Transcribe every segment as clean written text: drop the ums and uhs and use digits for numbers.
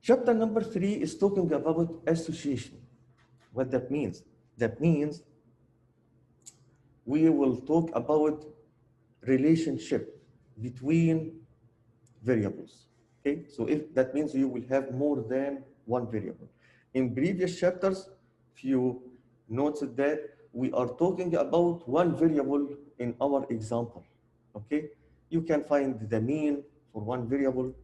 Chapter number 3 is talking about association. What that means? That means we will talk about relationship between variables. Okay, so if that means you will have more than one variable. In previous chapters, if you noted that we are talking about one variable in our example. Okay, you can find the mean for one variable,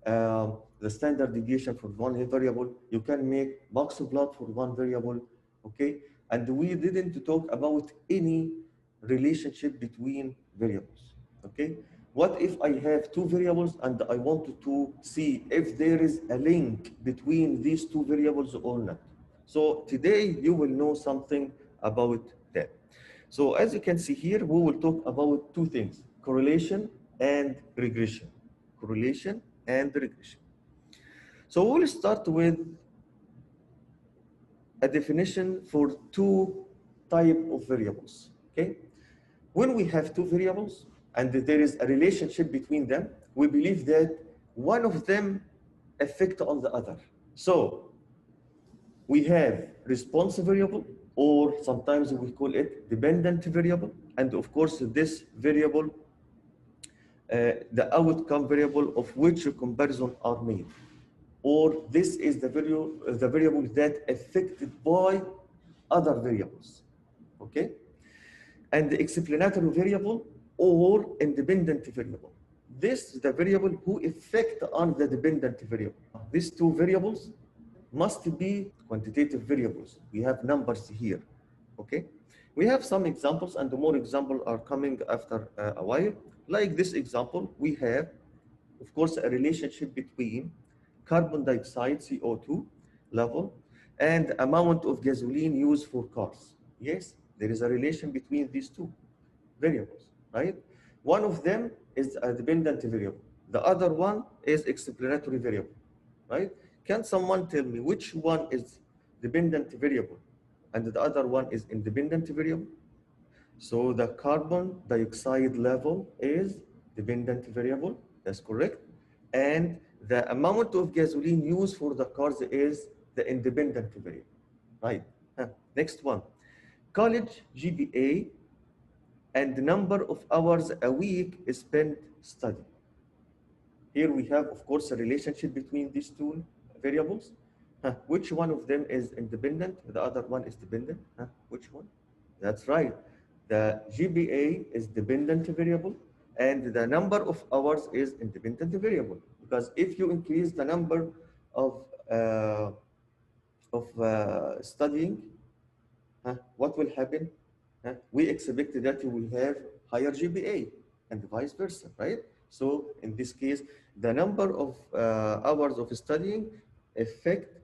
the standard deviation for one variable. You can make box plot for one variable. Okay, and we didn't talk about any relationship between variables. Okay, what if I have two variables and I wanted to see if there is a link between these two variables or not? So today you will know something about that. So as you can see here, we will talk about two things: correlation and regression. Correlation and regression. So we'll start with a definition for two type of variables. Okay, when we have two variables and there is a relationship between them, we believe that one of them affect on the other. So we have response variable, or sometimes we call it dependent variable, and of course this variable, the outcome variable of which comparison are made, or this is the variable that affected by other variables. Okay, and the explanatory variable or independent variable. This is the variable who affect on the dependent variable. These two variables must be quantitative variables. We have numbers here. Okay, we have some examples, and more examples are coming after a while. Like this example, we have, of course, a relationship between carbon dioxide, CO2 level, and amount of gasoline used for cars. Yes, there is a relation between these two variables, right? One of them is a dependent variable. The other one is explanatory variable, right? Can someone tell me which one is dependent variable and the other one is independent variable? So the carbon dioxide level is dependent variable, that's correct. And the amount of gasoline used for the cars is the independent variable, right? Next one, college GPA and the number of hours a week spent studying. Here we have, of course, a relationship between these two variables. Which one of them is independent? The other one is dependent. Which one? That's right. The GPA is dependent variable, and the number of hours is independent variable. Because if you increase the number of studying, what will happen? We expect that you will have higher GPA and vice versa, right? So in this case, the number of hours of studying affect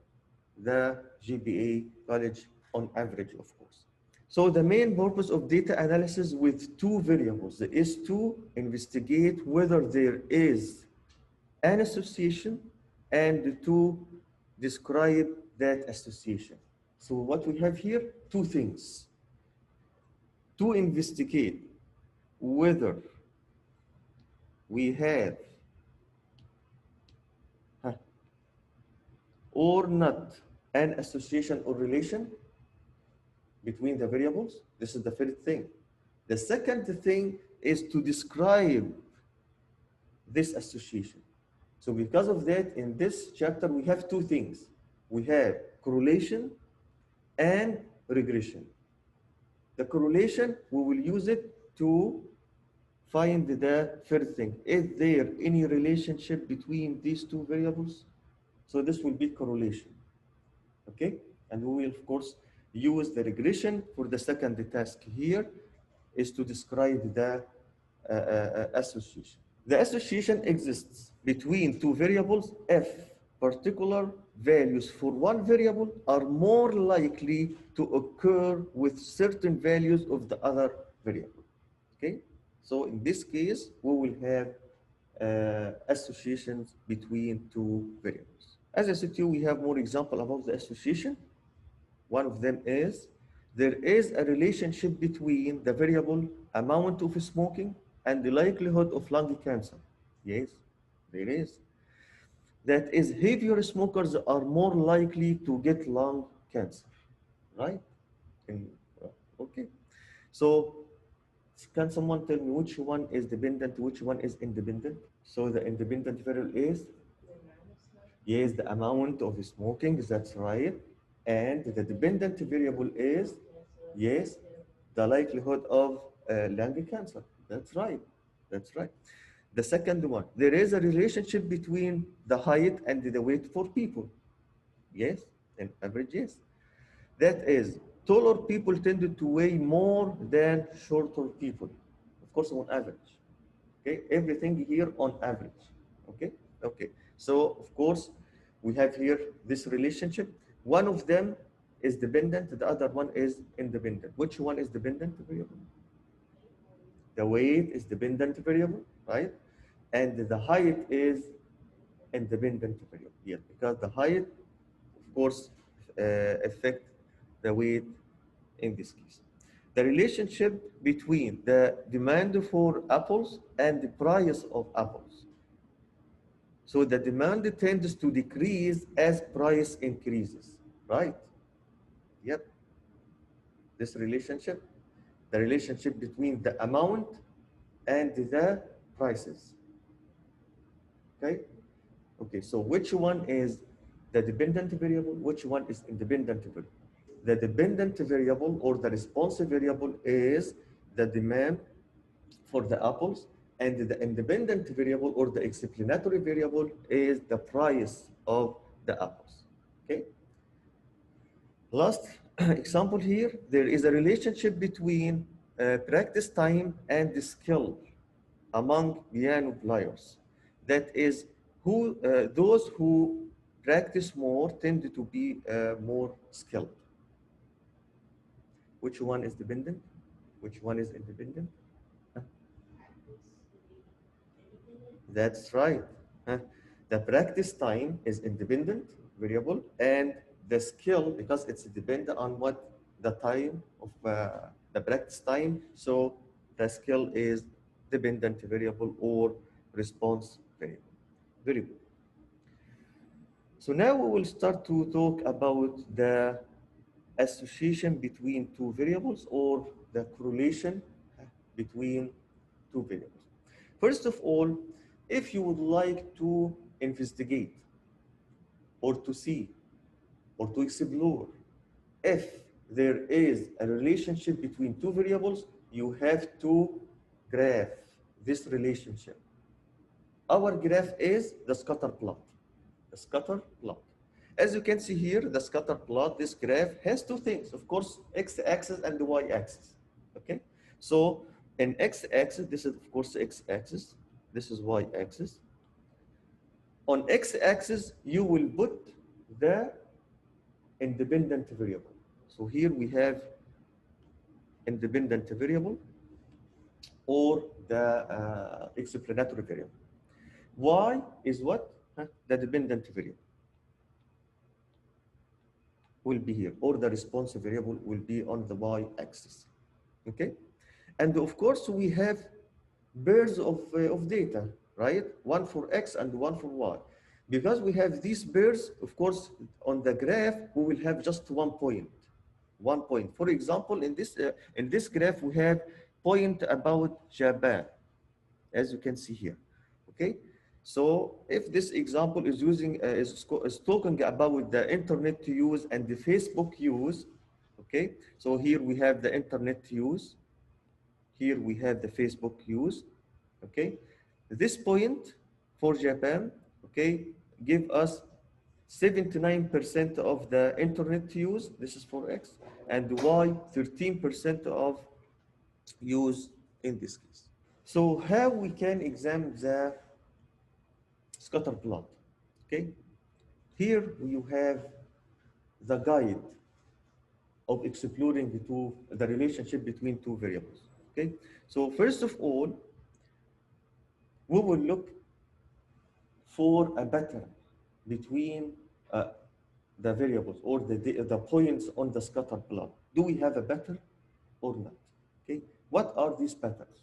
the GPA college on average, of course. So the main purpose of data analysis with two variables is to investigate whether there is an association and to describe that association. So what we have here, two things. To investigate whether we have or not an association or relation between the variables. This is the first thing. The second thing is to describe this association. So because of that, in this chapter, we have two things. We have correlation and regression. The correlation, we will use it to find the first thing. Is there any relationship between these two variables? So this will be correlation, okay? And we will, of course, use the regression for the second task here, is to describe the association. The association exists between two variables if particular values for one variable are more likely to occur with certain values of the other variable, okay? So in this case, we will have associations between two variables. As I said to you, we have more example about the association. One of them is, there is a relationship between the variable amount of smoking and the likelihood of lung cancer. Yes, there is. that is heavier smokers are more likely to get lung cancer, right? In, okay. So can someone tell me which one is dependent, which one is independent? So the independent variable is, yes, the amount of smoking, that's right. And the dependent variable is, yes, the likelihood of lung cancer. That's right. That's right. The second one, there is a relationship between the height and the weight for people. Yes, in average, yes. That is, taller people tended to weigh more than shorter people. Of course, on average. Okay, everything here on average. Okay, okay. So, of course, we have here this relationship. One of them is dependent, the other one is independent. Which one is dependent variable? The weight is dependent variable, right? And the height is independent variable. Yes, because the height, of course, affect the weight in this case. The relationship between the demand for apples and the price of apples. So the demand tends to decrease as price increases, right? Yep, this relationship, the relationship between the amount and the prices, okay? Okay, so which one is the dependent variable? Which one is independent variable? The dependent variable or the responsive variable is the demand for the apples, and the independent variable or the explanatory variable is the price of the apples. Okay. Last example here, there is a relationship between practice time and the skill among piano players. That is, those who practice more tend to be more skilled. Which one is dependent? Which one is independent? That's right. Huh? The practice time is independent variable, and the skill, because it's dependent on what the time of the practice time, so the skill is dependent variable or response variable. Very good. So now we will start to talk about the association between two variables or the correlation between two variables. First of all, if you would like to investigate or to see or to explore if there is a relationship between two variables, you have to graph this relationship. Our graph is the scatter plot. The scatter plot. As you can see here, the scatter plot, this graph has two things, of course, x-axis and the y-axis. Okay, so in x-axis, this is of course x-axis, this is y-axis. On x-axis, you will put the independent variable. So here we have independent variable or the explanatory variable. Y is what? The dependent variable will be here, or the responsive variable will be on the y-axis. Okay, and of course we have pairs of data, right? One for x and one for y. Because we have these pairs, of course, on the graph we will have just 1 point. 1 point. For example, in this graph we have point about Japan, as you can see here. Okay, so if this example is using is talking about the internet use and the Facebook use, okay, so here we have the internet use, here we have the Facebook use, okay. This point for Japan, okay, give us 79% of the internet use, this is for X, and Y 13% of use in this case. So how we can examine the scatter plot, okay? Here you have the guide of exploring the relationship between two variables, okay? So first of all, we will look for a pattern between the variables or the points on the scatter plot. Do we have a pattern or not? Okay, what are these patterns?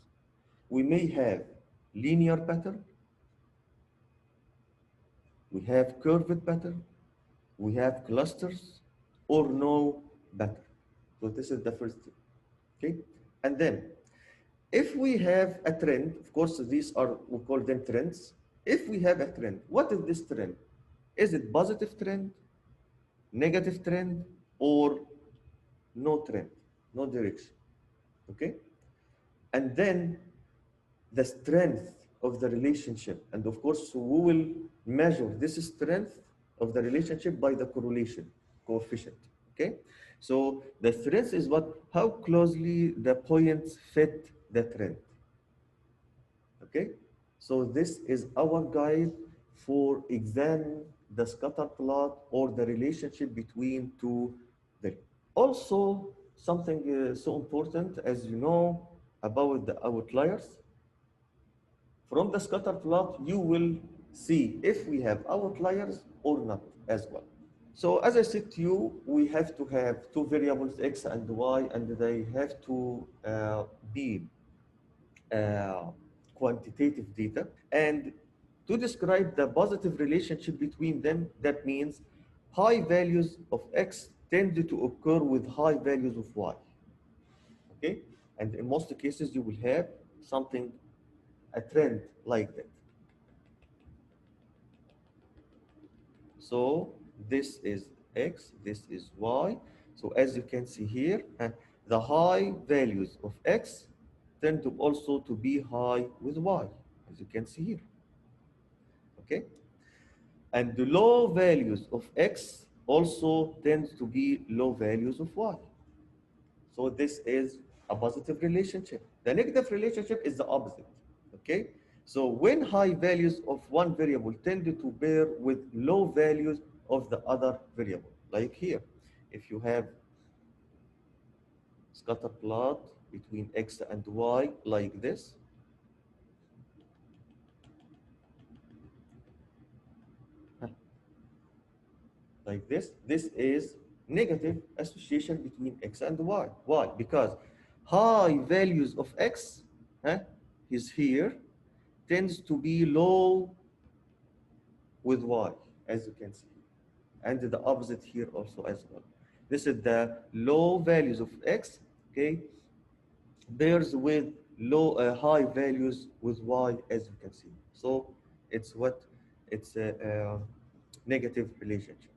We may have linear pattern, We have curved pattern, we have clusters, or no pattern. So this is the first thing. Okay? And then if we have a trend, of course, these are, we call them trends. If we have a trend, what is this trend? Is it positive trend, negative trend, or no trend, no direction? Okay? And then the strength of the relationship. And of course, we will measure this strength of the relationship by the correlation coefficient. Okay? So the strength is what, how closely the points fit the trend. Okay? So this is our guide for examining the scatter plot or the relationship between two variables. Also, something so important as you know about the outliers. From the scatter plot, you will see if we have outliers or not as well. So as I said to you, we have to have two variables, x and y, and they have to be uh, quantitative data. And to describe the positive relationship between them, that means high values of x tend to occur with high values of y. Okay? And in most cases, you will have something, a trend like that. So this is x, this is y. So as you can see here, the high values of x tend to also to be high with y, as you can see here. Okay? And the low values of x also tend to be low values of y. So this is a positive relationship. The negative relationship is the opposite. Okay? So when high values of one variable tend to pair with low values of the other variable, like here, if you have scatter plot between x and y like this, this is negative association between x and y. Why? Because high values of x is here tends to be low with y, as you can see, and the opposite here also as well. This is the low values of x, okay, pairs with high values with y, as you can see. So it's what, it's a negative relationship.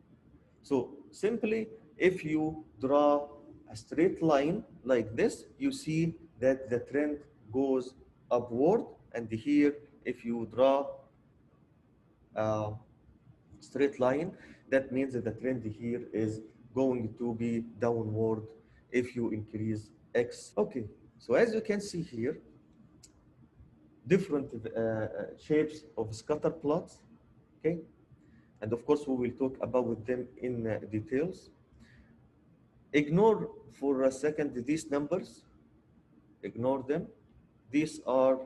So simply, if you draw a straight line like this, you see that the trend goes upward, and here, if you draw a straight line, that means that the trend here is going to be downward if you increase x. Okay, so as you can see here, different shapes of scatter plots, okay? And of course, we will talk about them in details. Ignore for a second these numbers, ignore them. These are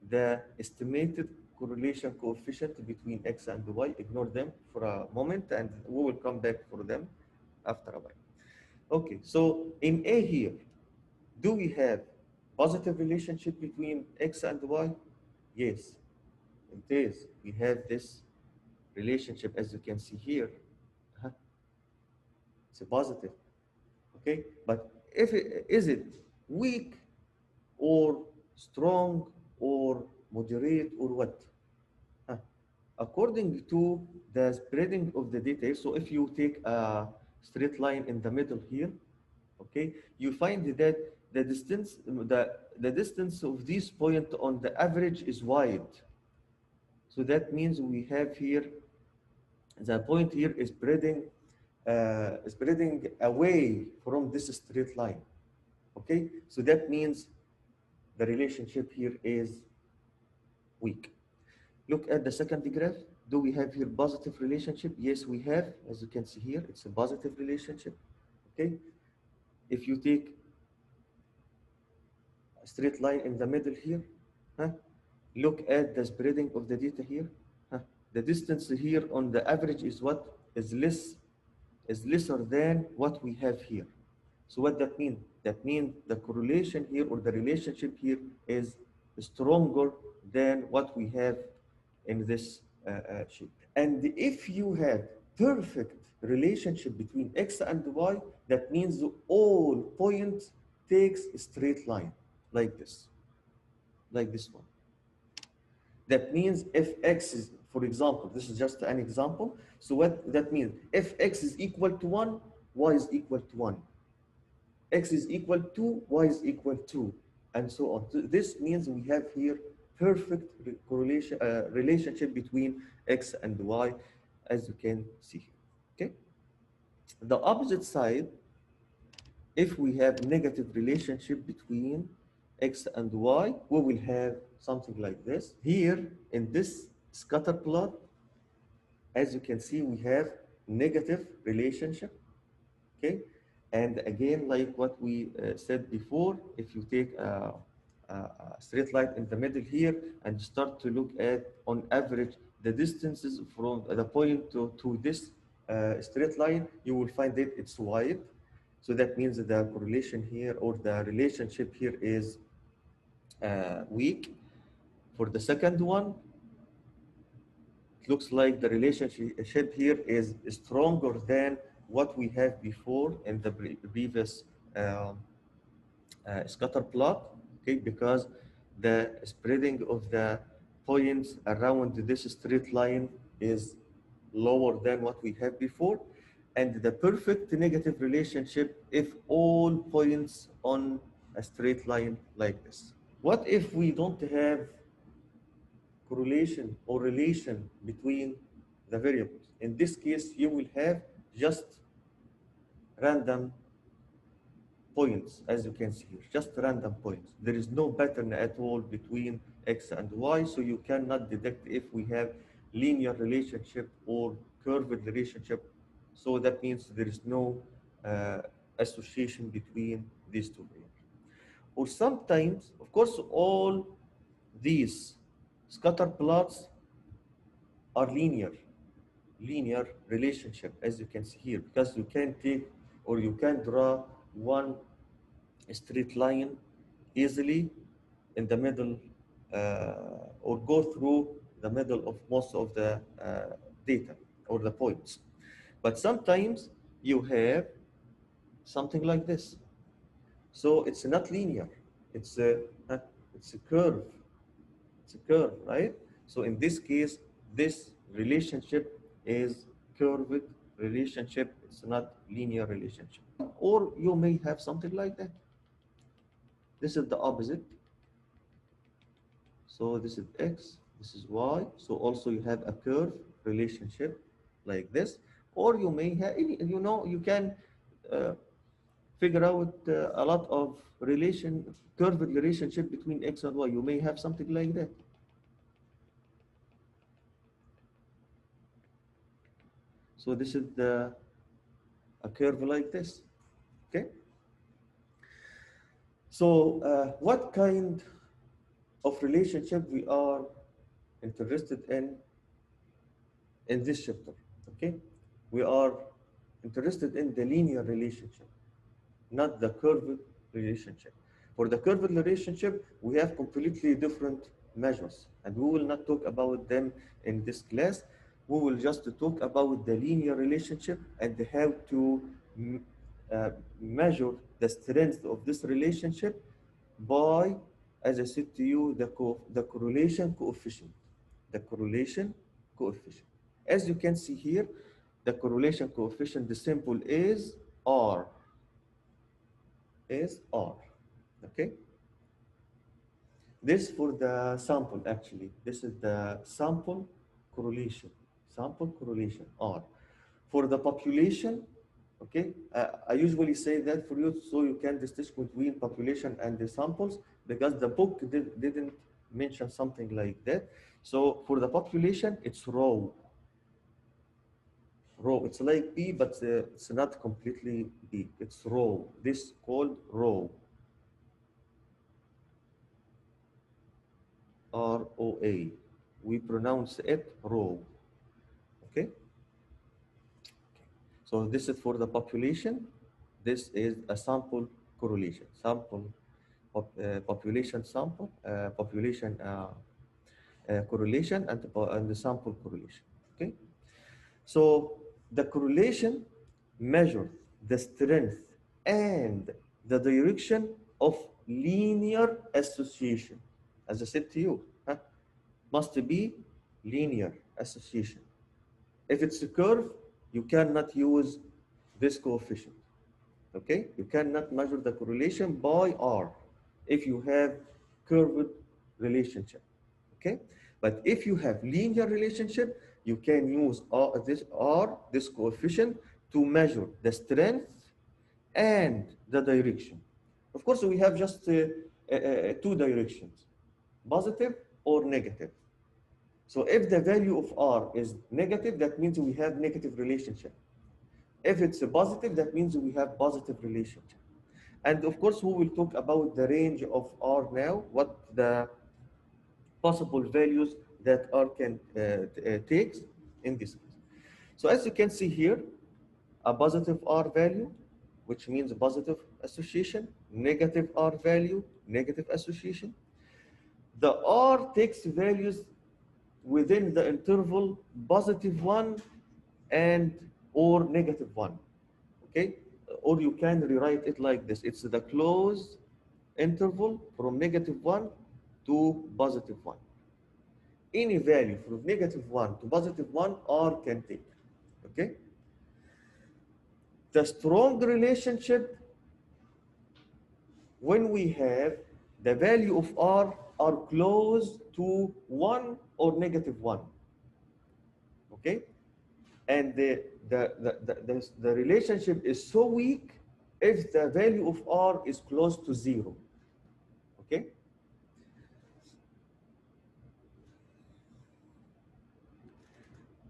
the estimated correlation coefficient between x and y. Ignore them for a moment, and we will come back for them after a while. Okay, so in A here, do we have positive relationship between x and y? Yes, it is. We have this relationship, as you can see here. Uh-huh. It's a positive. Okay, but if is it weak or strong or moderate or what? Huh. According to the spreading of the data, so if you take a straight line in the middle here, okay, you find that the distance of this point on the average is wide. So that means we have here, the point here is spreading away from this straight line. Okay, so that means the relationship here is weak. Look at the second graph. Do we have here positive relationship? Yes, we have. As you can see here, it's a positive relationship. Okay, if you take a straight line in the middle here, huh? Look at the spreading of the data here. Huh? The distance here on the average is what? Is lesser than what we have here. So what that mean? That means the correlation here or the relationship here is stronger than what we have in this sheet. And if you have perfect relationship between x and y, that means all points takes a straight line like this one. That means if x is, for example, this is just an example. So what that means, if x is equal to 1, y is equal to 1. X is equal to, y is equal to, and so on. So this means we have here perfect relationship between x and y, as you can see here. Okay. The opposite side, if we have negative relationship between x and y, we will have something like this. Here in this scatter plot, as you can see, we have negative relationship. Okay, and again, like what we said before, if you take a straight line in the middle here and start to look at, on average, the distances from the point to this straight line, you will find that it's wide. So that means that the correlation here, or the relationship here, is weak. For the second one, it looks like the relationship here is stronger than what we have before in the previous scatter plot, okay, because the spreading of the points around this straight line is lower than what we have before, and the perfect negative relationship if all points on a straight line like this. What if we don't have correlation or relation between the variables? In this case, you will have just random points, as you can see here, just random points. There is no pattern at all between x and y, so you cannot detect if we have linear relationship or curved relationship. So that means there is no association between these two variables. Or sometimes, of course, all these scatter plots are linear relationship, as you can see here, because you can take, or you can draw one straight line easily in the middle, or go through the middle of most of the data or the points. But sometimes you have something like this. So it's not linear. It's a it's a curve. It's a curve, right? So in this case, this relationship is curved relationship. It's not linear relationship. Or you may have something like that. This is the opposite. So this is x, this is y. So also you have a curve relationship like this. Or you may have, you can figure out a lot of curved relationship between x and y. You may have something like that. So this is a curve like this, okay? So what kind of relationship we are interested in this chapter, okay? We are interested in the linear relationship, not the curved relationship. For the curved relationship, we have completely different measures, and we will not talk about them in this class. We will just talk about the linear relationship and how to measure the strength of this relationship by, as I said to you, the correlation coefficient. The correlation coefficient. As you can see here, the correlation coefficient, the symbol is R. Is R. Okay? This for the sample, actually. This is the sample correlation. Sample correlation, R. For the population, okay, I usually say that for you so you can distinguish between population and the samples, because the book didn't mention something like that. So for the population, it's rho. Rho, it's like P, but it's not completely P. It's rho. This called rho. ROA. We pronounce it rho. Okay? So this is for the population. This is a sample correlation. Population sample, population correlation, and the sample correlation. Okay? So the correlation measures the strength and the direction of linear association. As I said to you, huh? Must be linear association. If it's a curve, you cannot use this coefficient. Okay? You cannot measure the correlation by R if you have curved relationship. Okay? But if you have linear relationship, you can use R, this coefficient, to measure the strength and the direction. Of course, we have just two directions, positive or negative. So if the value of R is negative, that means we have negative relationship. If it's a positive, that means we have positive relationship. And of course, we will talk about the range of R now, what the possible values that R can takes in this case. So as you can see here, a positive R value, which means a positive association, negative R value, negative association. The R takes values within the interval +1 and or -1. Okay? Or you can rewrite it like this. It's the closed interval from -1 to +1. Any value from -1 to +1, R can take. Okay? The strong relationship when we have the value of R are close to 1 or -1. Okay? And the relationship is so weak if the value of R is close to 0. Okay?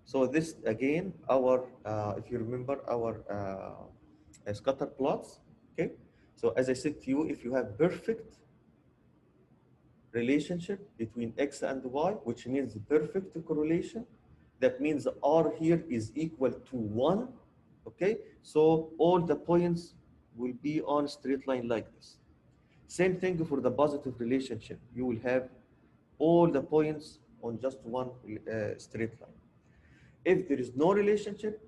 So this again, if you remember our scatter plots. Okay? So as I said to you, if you have perfect relationship between X and Y, which means perfect correlation, that means R here is equal to 1. Okay? So all the points will be on straight line like this. Same thing for the positive relationship. You will have all the points on just one straight line. If there is no relationship,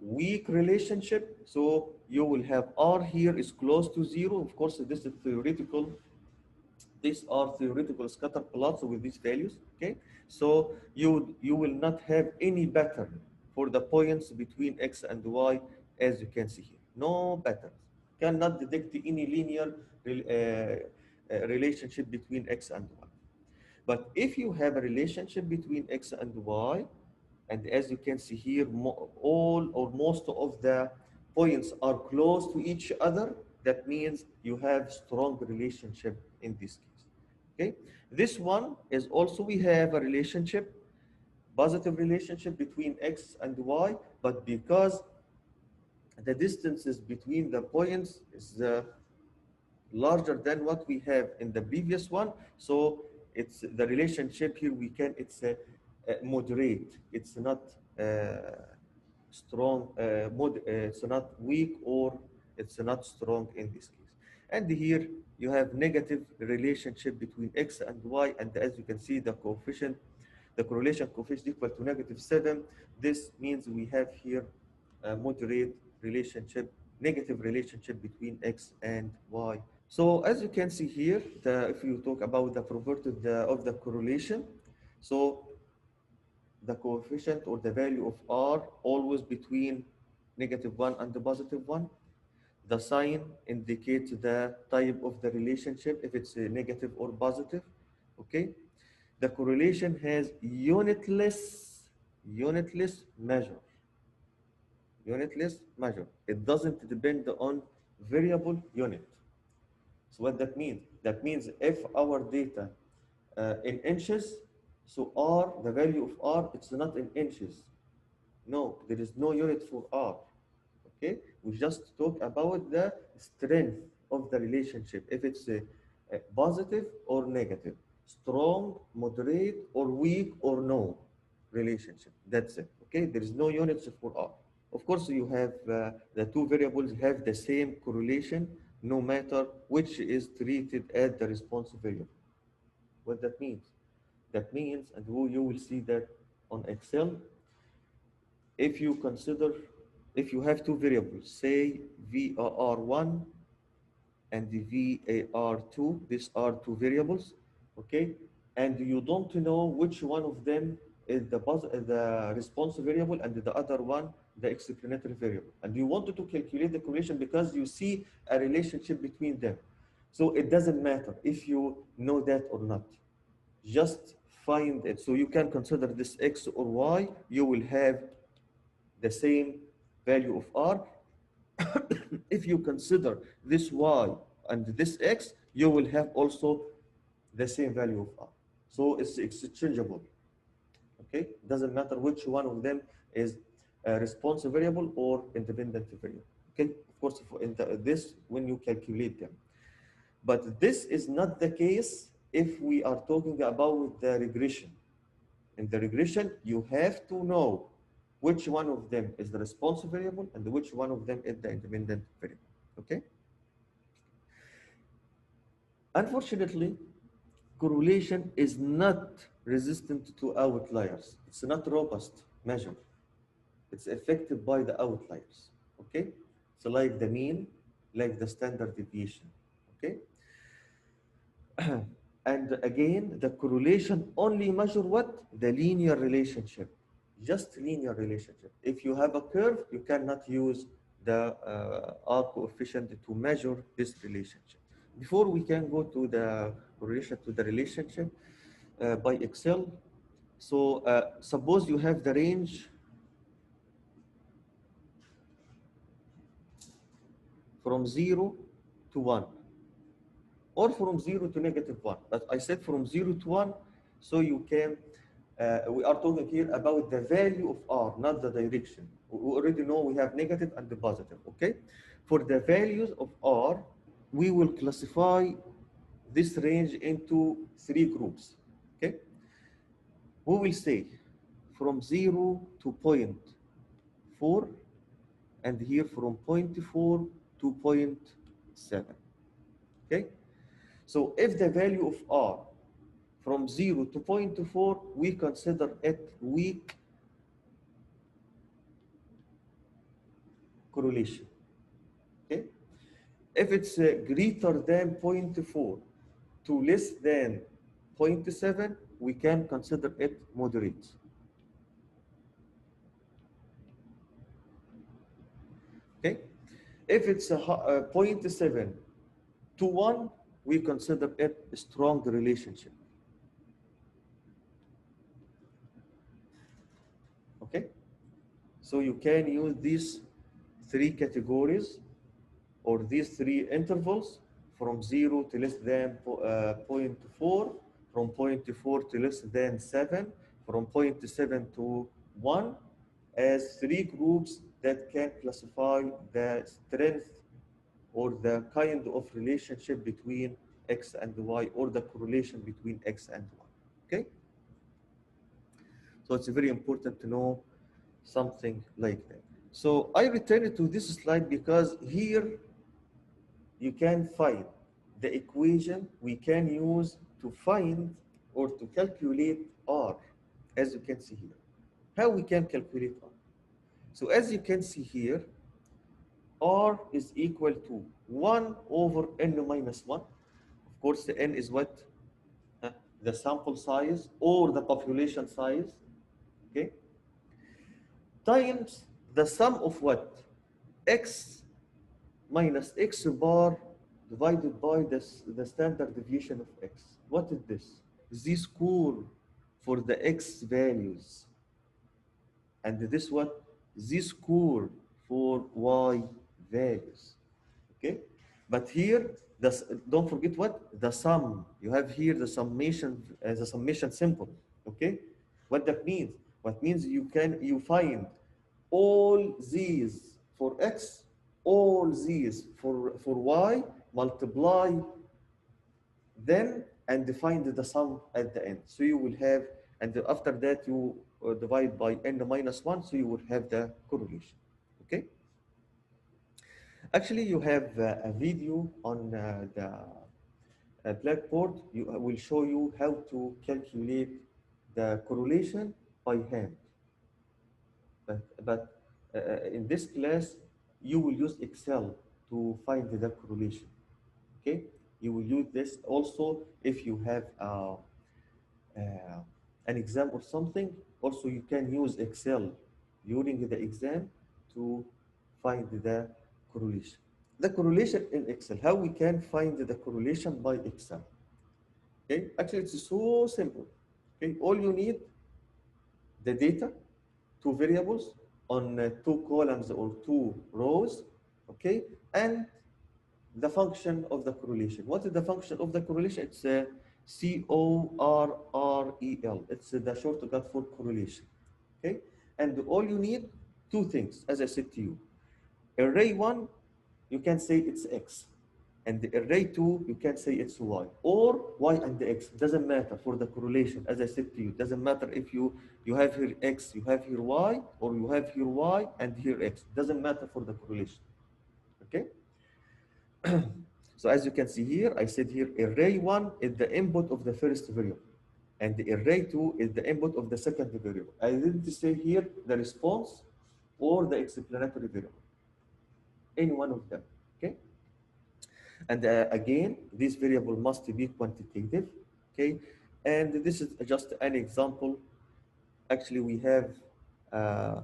weak relationship, so you will have R here is close to 0. Of course, this is theoretical. These are theoretical scatter plots with these values. Okay, so you will not have any pattern for the points between X and Y, as you can see here. No patterns. Cannot detect any linear relationship between X and Y. But if you have a relationship between X and Y, and as you can see here, all or most of the points are close to each other, that means you have strong relationship in this case. Okay, this one is also we have a relationship, positive relationship between X and Y, but because the distances between the points is larger than what we have in the previous one. So it's the relationship here it's a moderate. It's not strong, it's not weak or it's not strong in this case. And here you have negative relationship between X and Y, and as you can see the coefficient, the correlation coefficient equal to -7. This means we have here a moderate relationship, negative relationship between X and Y. So as you can see here, if you talk about the property of the correlation, so the coefficient or the value of R always between -1 and the +1. The sign indicates the type of the relationship, if it's a negative or positive. Okay. The correlation has unitless measure. Unitless measure. It doesn't depend on variable unit. So what that means? That means if our data in inches, so R, the value of R, it's not in inches. No, there is no unit for R. Okay, we just talk about the strength of the relationship. If it's a positive or negative, strong, moderate, or weak, or no relationship. That's it. Okay, there is no units for R. Of course, you have the two variables have the same correlation, no matter which is treated as the response variable. What that means? That means, and you will see that on Excel, if you consider, if you have two variables, say var1 and the var2, these are two variables, okay? And you don't know which one of them is the response variable and the other one the explanatory variable. And you wanted to calculate the correlation because you see a relationship between them. So it doesn't matter if you know that or not. Just find it. So you can consider this x or y, you will have the same value of r. If you consider this y and this x, you will have also the same value of r. So it's exchangeable. Okay, doesn't matter which one of them is a response variable or independent variable. Okay, of course, in this when you calculate them. But this is not the case if we are talking about the regression. In the regression, you have to know which one of them is the response variable and which one of them is the independent variable. Okay? Unfortunately, correlation is not resistant to outliers. It's not robust measure. It's affected by the outliers. Okay? So like the mean, like the standard deviation. Okay? And again, the correlation only measure what? The linear relationship, just linear relationship. If you have a curve, you cannot use the R coefficient to measure this relationship. Before we can go to the correlation to the relationship by Excel, so suppose you have the range from 0 to 1, or from 0 to -1. But I said from 0 to 1, so you can, we are talking here about the value of R, not the direction. We already know we have negative and the positive, okay? For the values of R, we will classify this range into three groups, okay? We will say from 0 to point 4, and here from point 4 to point 7, okay? So if the value of R from 0 to point 4, we consider it weak correlation. Okay? If it's greater than point 4 to less than point 7, we can consider it moderate. Okay? If it's point 7 to 1, we consider it a strong relationship. Okay? So you can use these three categories or these three intervals from 0 to less than point 4, from point 4 to less than 7, from point 7 to 1, as three groups that can classify the strength or the kind of relationship between x and y, or the correlation between x and y. Okay? So it's very important to know something like that. So I return to this slide because here you can find the equation we can use to find or to calculate R, as you can see here. How we can calculate R? So as you can see here, R is equal to 1 over n minus 1. Of course, the n is what? The sample size or the population size, okay? Times the sum of what? X minus x bar divided by the standard deviation of x. What is this? Z-score for the x values. And this what? Z-score for y values. Okay? But here, don't forget what? The sum. You have here the summation as a summation symbol. Okay? What that means? What means you find all these for x, all these for y, multiply them and find the sum at the end. So you will have, and after that you divide by n minus 1, so you will have the correlation. Okay? Actually, you have a video on the blackboard. I will show you how to calculate the correlation by hand. but in this class, you will use Excel to find the correlation. Okay, you will use this also if you have an exam or something. Also, you can use Excel during the exam to find the correlation. The correlation in Excel, how we can find the correlation by Excel. Okay, actually it's so simple. Okay, all you need the data, two variables on two columns or two rows. Okay, and the function of the correlation. What is the function of the correlation? It's CORREL. It's the shortcut for correlation. Okay, and all you need two things, as I said to you. Array one, you can say it's X. And the array 2, you can say it's Y. Or Y and the X. Doesn't matter for the correlation. As I said to you, doesn't matter if you have here X, you have here Y, or you have here Y and here X. Doesn't matter for the correlation. Okay? So as you can see here, I said here, array 1 is the input of the first variable. And the array 2 is the input of the second variable. I didn't say here the response or the explanatory variable. Any one of them. Okay? And again, this variable must be quantitative, okay? And this is just an example. Actually, we have a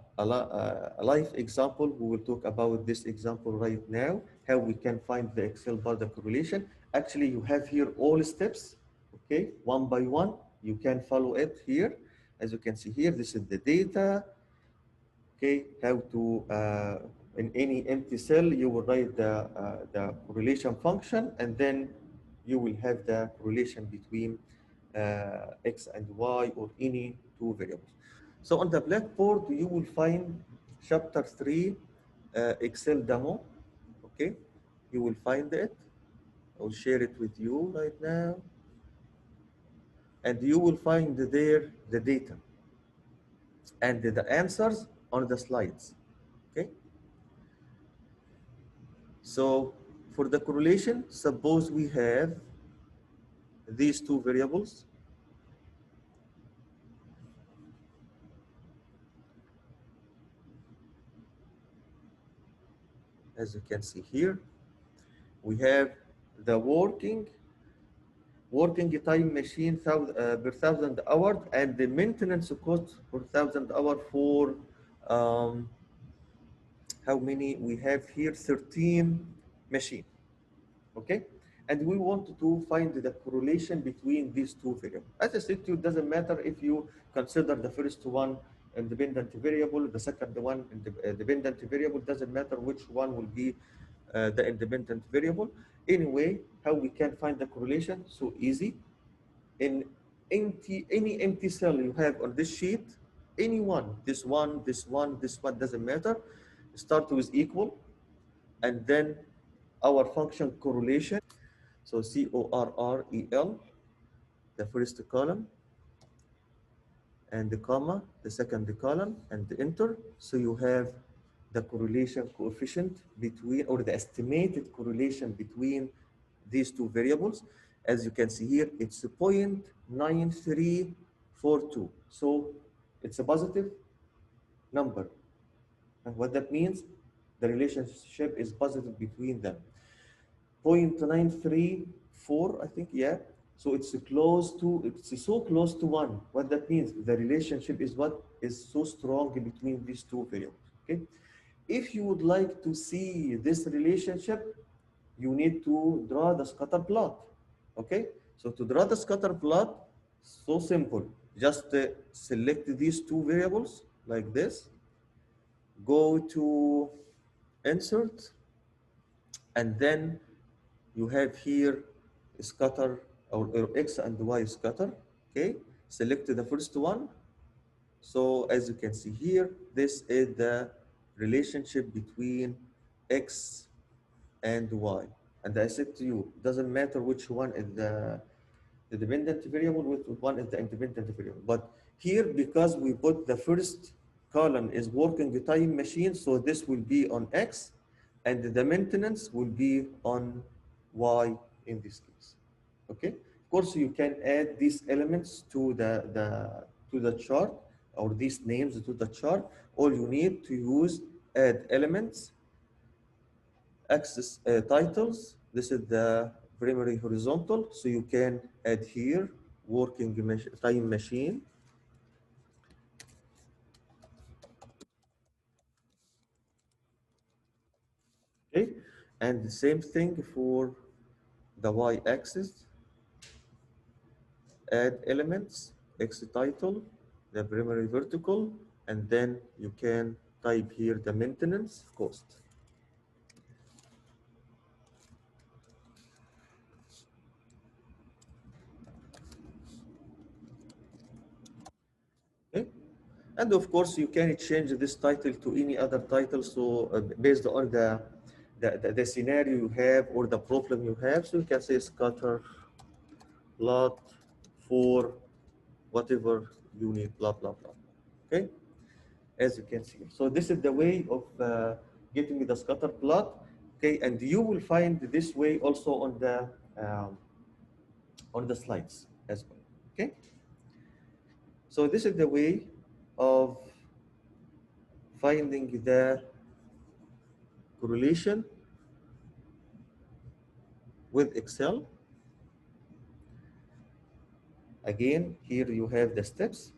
live example. We will talk about this example right now, how we can find the Excel bar the correlation. Actually, you have here all steps, okay? One by one, you can follow it here. As you can see here, this is the data, okay, how to in any empty cell you will write the correlation function, and then you will have the correlation between x and y or any two variables. So on the blackboard you will find chapter 3 Excel demo. Okay, you will find it. I'll share it with you right now, and you will find there the data and the answers on the slides. Okay. So for the correlation, suppose we have these two variables. As you can see here, we have the working time machine per thousand hours and the maintenance cost per thousand hour for how many we have here? 13 machine. Okay, and we want to find the correlation between these two variables. As I said to you, it doesn't matter if you consider the first one independent variable, the second one independent variable, doesn't matter which one will be the independent variable. Anyway, how we can find the correlation? So easy. In any empty cell you have on this sheet, any one, this one, this one, this one, doesn't matter. Start with equal, and then our function correlation. So CORREL, the first column, and the comma, the second column, and the enter. So you have the correlation coefficient between, or the estimated correlation between these two variables. As you can see here, it's 0.9342. So it's a positive number. And what that means, the relationship is positive between them. 0.934, I think, yeah. So it's so close to 1. What that means, the relationship is what is so strong between these two variables, okay? If you would like to see this relationship, you need to draw the scatter plot, okay? So to draw the scatter plot, so simple. Just select these two variables like this, go to insert, and then you have here scatter or x and y scatter. Okay, select the first one. So as you can see here, this is the relationship between x and y. And I said to you, doesn't matter which one is the dependent variable, which one is the independent variable. But here, because we put the first column is working time machine, so this will be on x, and the maintenance will be on y in this case. Okay. Of course, you can add these elements to the chart, or these names to the chart, all you need to use add elements, access titles. This is the primary horizontal, so you can add here working time machine. Okay, and the same thing for the y-axis, add elements, x title, the primary vertical, and then you can type here the maintenance cost. Okay, and of course you can change this title to any other title. So based on the scenario you have or the problem you have, so you can say scatter plot for whatever you need, blah blah blah. Okay, as you can see. So this is the way of getting the scatter plot. Okay, and you will find this way also um, on the slides as well. Okay, so this is the way of finding the correlation with Excel. Again, here you have the steps,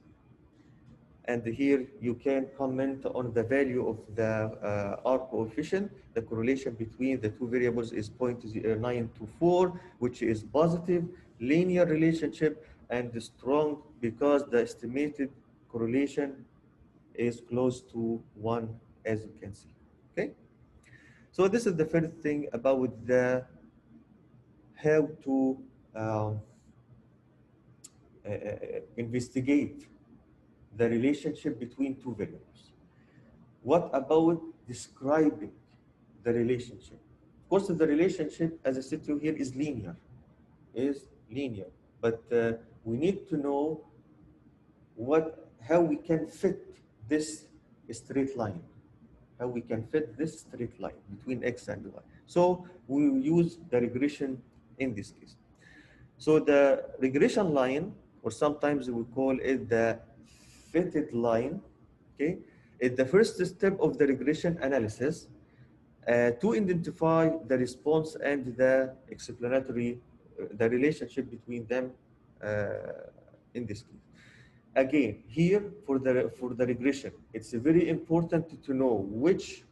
and here you can comment on the value of the R coefficient. The correlation between the two variables is 0.924, which is positive, linear relationship, and strong because the estimated correlation is close to 1, as you can see. Okay? So this is the first thing about the how to um, investigate the relationship between two variables. What about describing the relationship? Of course, the relationship, as I said to you here, is linear. But we need to know how we can fit this straight line, how we can fit this straight line between x and y. So we will use the regression in this case. So the regression line, or sometimes we call it the fitted line, okay, is the first step of the regression analysis to identify the response and the explanatory, the relationship between them in this case. Again, here for the regression, it's very important to know which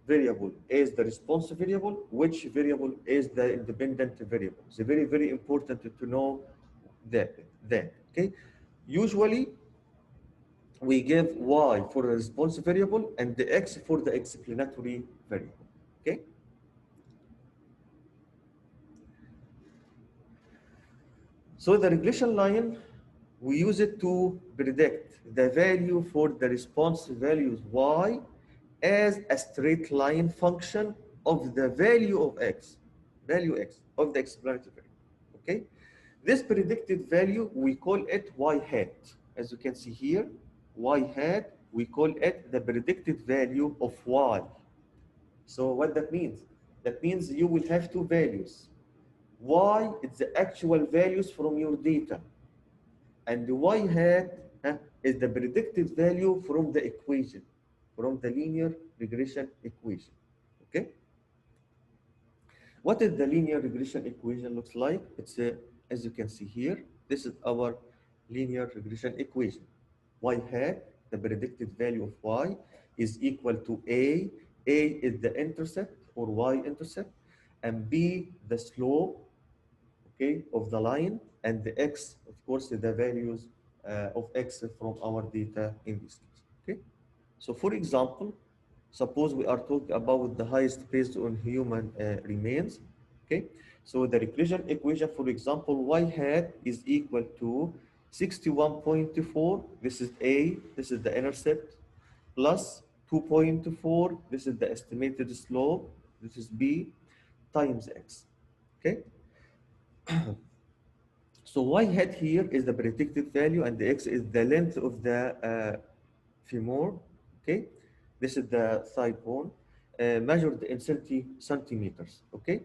variable is the response variable, which variable is the independent variable. It's very, very important to know that then. Okay, usually we give y for the response variable and the x for the explanatory variable. Okay. So the regression line, we use it to predict the value for the response values y as a straight line function of the value of x, value x of the explanatory variable. Okay, this predicted value we call it y hat. As you can see here, y hat, we call it the predicted value of y. So what that means? That means you will have two values. Y is the actual values from your data, and y hat is the predicted value from the equation, from the linear regression equation. Okay. What is the linear regression equation looks like? It's as you can see here, this is our linear regression equation. Y hat, the predicted value of y, is equal to A. A is the intercept or y-intercept, and B, the slope, okay, of the line, and the x, of course, the values of x from our data in this case. Okay. So for example, suppose we are talking about the highest based on human remains. Okay, so the regression equation, for example, y hat is equal to 61.4. This is A, this is the intercept, plus 2.4. This is the estimated slope. This is B times x. Okay. So y hat here is the predicted value, and the x is the length of the femur. Okay, this is the thigh bone, measured in centimeters. Okay,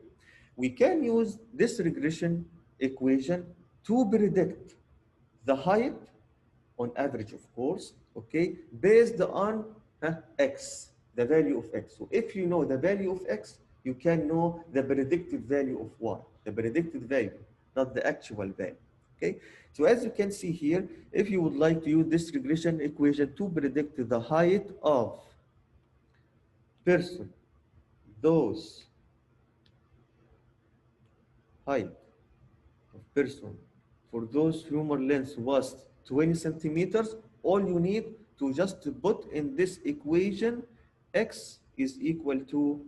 we can use this regression equation to predict the height on average, of course, okay, based on x, the value of x. So if you know the value of x, you can know the predicted value of y, the predicted value, not the actual value. Okay, so as you can see here, if you would like to use this regression equation to predict the height of person, those height of person for those human length was 20 centimeters, all you need to just put in this equation x is equal to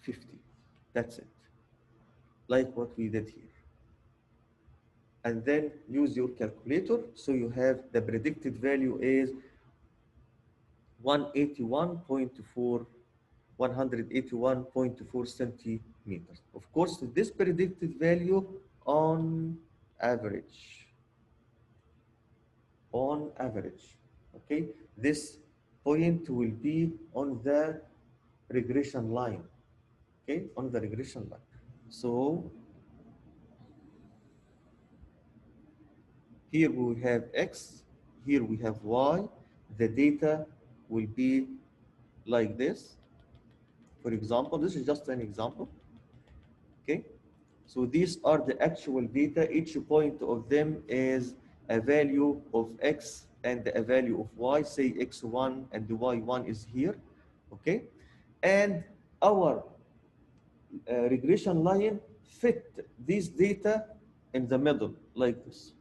50. That's it, like what we did here. And then use your calculator. So you have the predicted value is 181.4 181.4 centimeters. Of course, this predicted value on average, okay? This point will be on the regression line, okay? On the regression line. So here we have X, here we have Y. The data will be like this. For example, this is just an example, okay? So these are the actual data. Each point of them is a value of X and a value of Y. Say X1 and the Y1 is here, okay? And our regression line fit these data in the middle like this.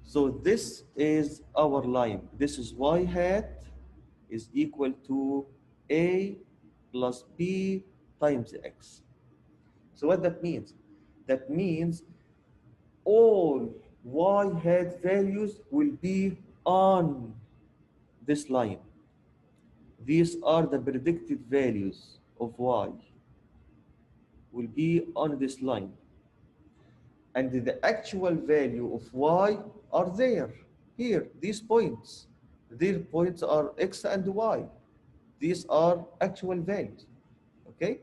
So this is our line. This is Y hat is equal to A plus B times X. So what that means? That means all Y hat values will be on this line. These are the predicted values of Y will be on this line. And the actual value of Y are there, here, these points. These points are X and Y. These are actual values, okay?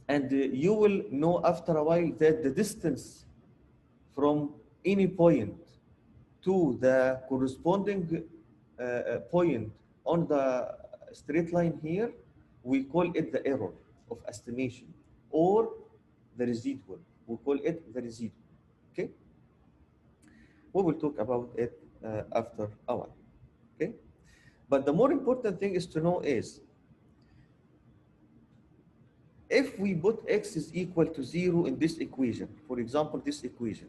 And you will know after a while that the distance from any point to the corresponding point on the straight line here, we call it the error of estimation or the residual. We call it the residual, okay? We will talk about it after a while, okay? But the more important thing is to know is, if we put x is equal to 0 in this equation, for example, this equation,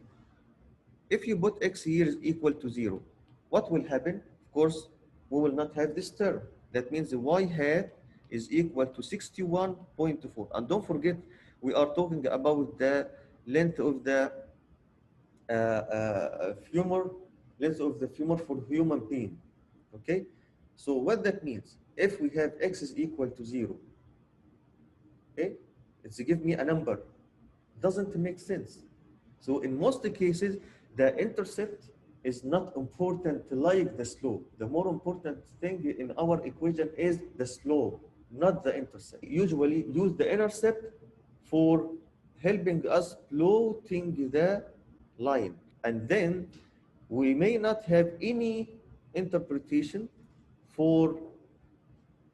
if you put x here is equal to 0, what will happen? Of course, we will not have this term. That means the y hat is equal to 61.4. And don't forget, we are talking about the length of the femur, length of the femur for human being. Okay? So what that means, if we have x is equal to 0, okay, it's give me a number. Doesn't make sense. So in most cases, the intercept is not important like the slope. The more important thing in our equation is the slope, not the intercept. We usually use the intercept for helping us plotting the line. And then we may not have any interpretation for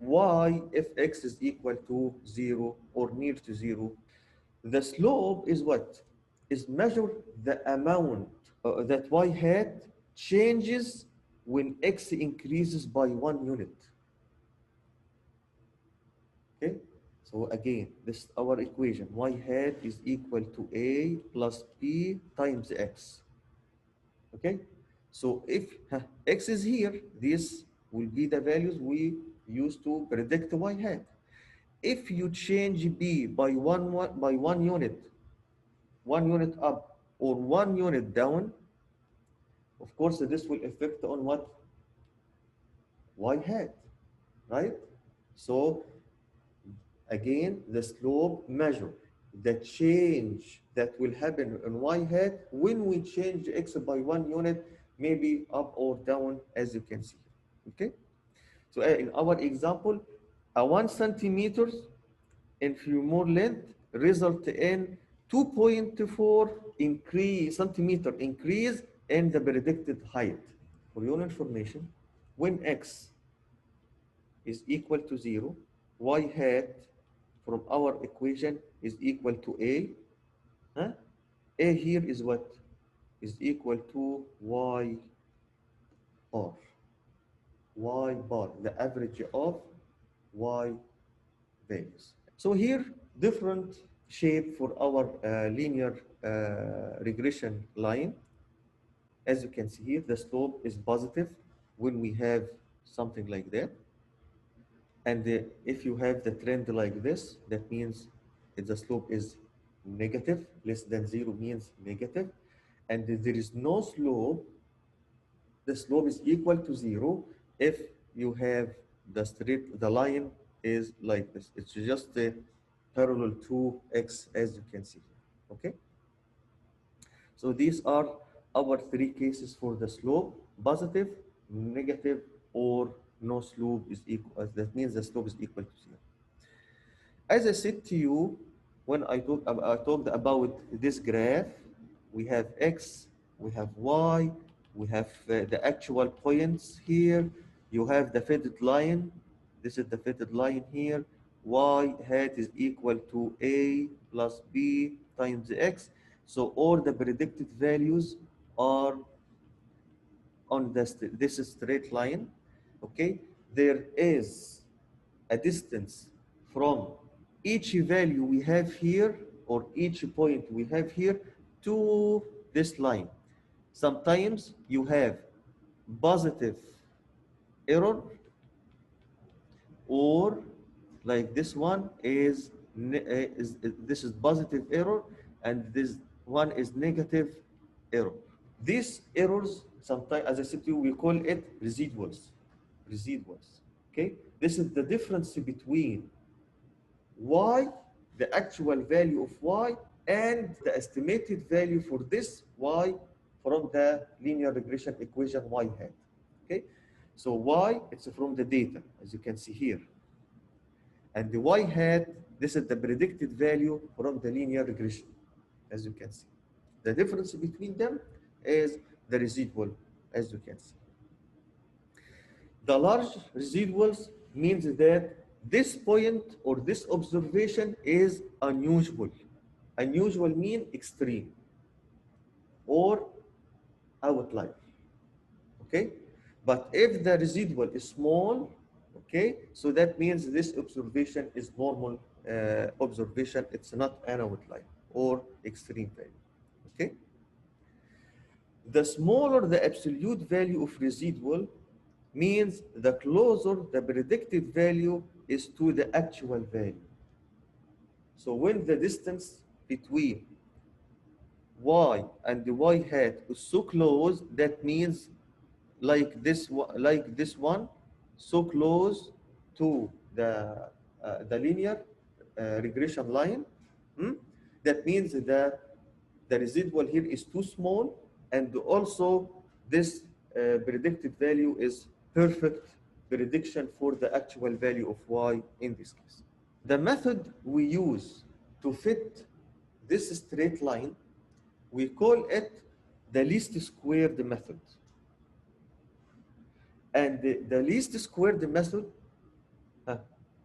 y if x is equal to 0 or near to 0. The slope is what? Is measure the amount that y hat changes when x increases by 1 unit. Okay? So again, this is our equation. Y hat is equal to a plus b times x. Okay? So if x is here, these will be the values we use to predict y hat. If you change b by one unit, 1 unit up or 1 unit down, of course, this will affect on what? Y hat, right? So again, the slope measure the change that will happen in y hat when we change x by 1 unit, maybe up or down, as you can see. Okay? So in our example, a 1 centimeters in femur length result in 2.4 centimeter increase in the predicted height. For your information, when x is equal to 0, y hat from our equation is equal to a. Huh? A here is what? Is equal to y bar. Y bar, the average of y values. So here, different shape for our linear regression line. As you can see here, the slope is positive when we have something like that. And if you have the trend like this, that means if the slope is negative, less than 0 means negative. And if there is no slope, the slope is equal to 0 if you have the line is like this. It's just parallel to x, as you can see here. Okay? So these are our three cases for the slope: positive, negative, or no slope is equal. That means the slope is equal to 0. As I said to you, when I talked about this graph, we have x, we have y, we have the actual points here. You have the fitted line. This is the fitted line here. Y hat is equal to a plus b times x. So all the predicted values are on this straight line. Okay, there is a distance from each value we have here or each point we have here to this line. Sometimes you have positive error, or like this one this is positive error, and this one is negative error. These errors, sometimes, as I said to you, we call it residuals. Residuals. Okay? This is the difference between y, the actual value of y, and the estimated value for this y from the linear regression equation y hat. Okay? So y, it's from the data, as you can see here. And the y hat, this is the predicted value from the linear regression, as you can see. The difference between them is the residual, as you can see. The large residuals means that this point or this observation is unusual. Unusual mean extreme or outlier. Okay? But if the residual is small, okay, so that means this observation is normal observation. It's not an outlier or extreme value. Okay? The smaller the absolute value of residual means the closer the predicted value is to the actual value. So when the distance between y and the y hat is so close, that means like this one, so close to the linear regression line, that means that the residual here is too small, and also this predicted value is perfect prediction for the actual value of y in this case. The method we use to fit this straight line, we call it the least squared method. And the least squared method uh,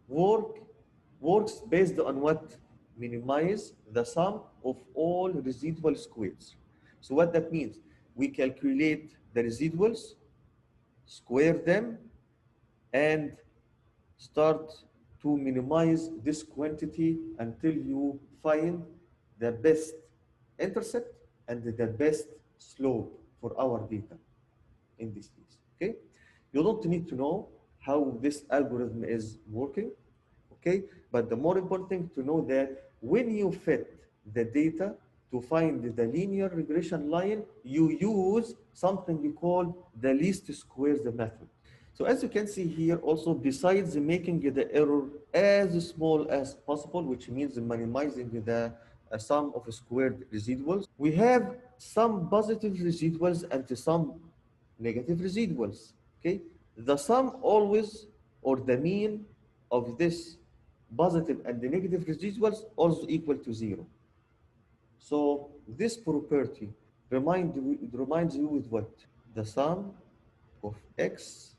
works based on what? Minimize the sum of all residual squares. So what that means? We calculate the residuals, square them, and start to minimize this quantity until you find the best intercept and the best slope for our data in this case. Okay? You don't need to know how this algorithm is working, okay? But the more important thing to know that when you fit the data to find the linear regression line, you use something we call the least squares method. So as you can see here, also besides making the error as small as possible, which means minimizing the sum of squared residuals, we have some positive residuals and some negative residuals. Okay, the sum always, or the mean of this positive and the negative residuals, also equal to 0. So this property reminds you with what? The sum of x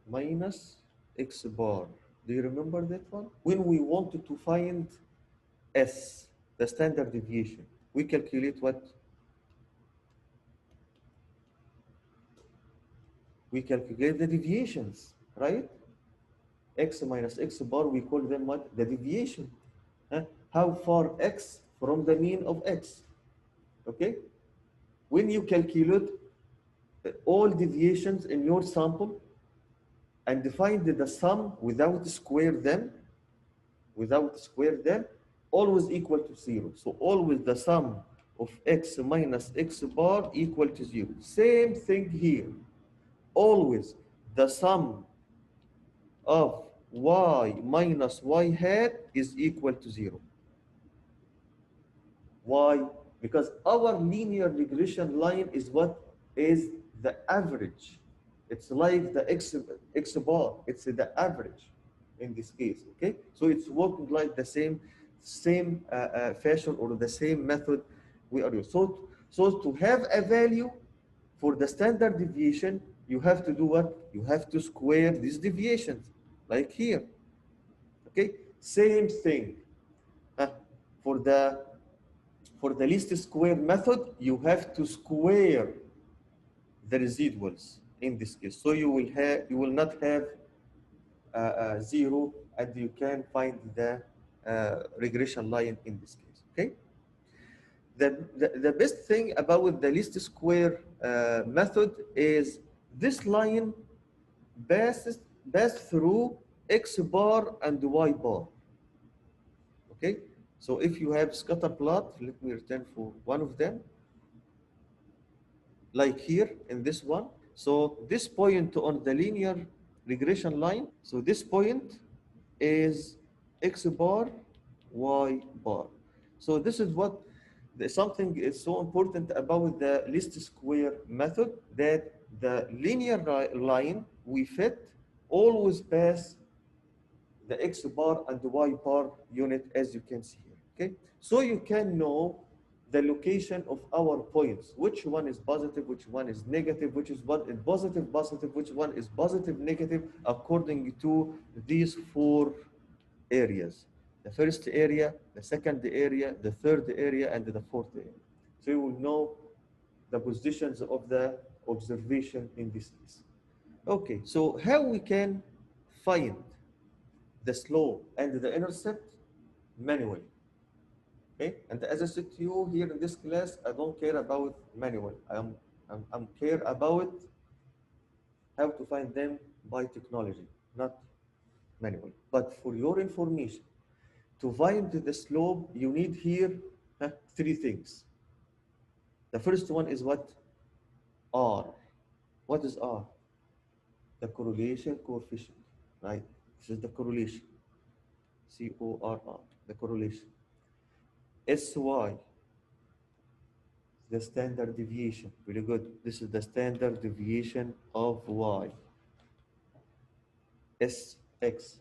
minus x bar. Do you remember that one? When we wanted to find S, the standard deviation, we calculate what? We calculate the deviations, right? X minus x bar, we call them what? The deviation. Huh? How far x from the mean of x, okay? When you calculate all deviations in your sample and find the sum without square them, always equal to 0. So always the sum of x minus x bar equal to 0. Same thing here. Always the sum of y minus y hat is equal to 0. Why? Because our linear regression line is what? Is the average. It's like the x bar. It's the average in this case. Okay, so it's working like the same fashion or the same method we are using. So to have a value for the standard deviation, you have to do what? You have to square these deviations, like here. Okay, same thing. Uh, for the least square method, you have to square the residuals in this case. So you will not have 0, and you can find the regression line in this case. Okay. The best thing about the least square method is this line pass through x bar and y bar. Okay. So if you have scatter plot, let me return for one of them, like here in this one. So this point on the linear regression line, so this point is x bar, y bar. So this is what something is so important about the least square method, that the linear line we fit always pass the x bar and the y bar unit, as you can see here. Okay, so you can know the location of our points, which one is positive, which one is negative, which is what is positive, which one is positive, negative, according to these 4 areas: the first area, the second area, the third area, and the fourth area. So you will know the positions of the observation in this case. Okay, so how we can find the slope and the intercept manually? Okay, and as I said to you here in this class, I don't care about manual. I'm care about how to find them by technology, not manual. But for your information, to find the slope, you need here 3 things. The first one is what? R. What is R? The correlation coefficient, right? This is the correlation. CORR, the correlation. SY, the standard deviation. Really good. This is the standard deviation of Y. SX,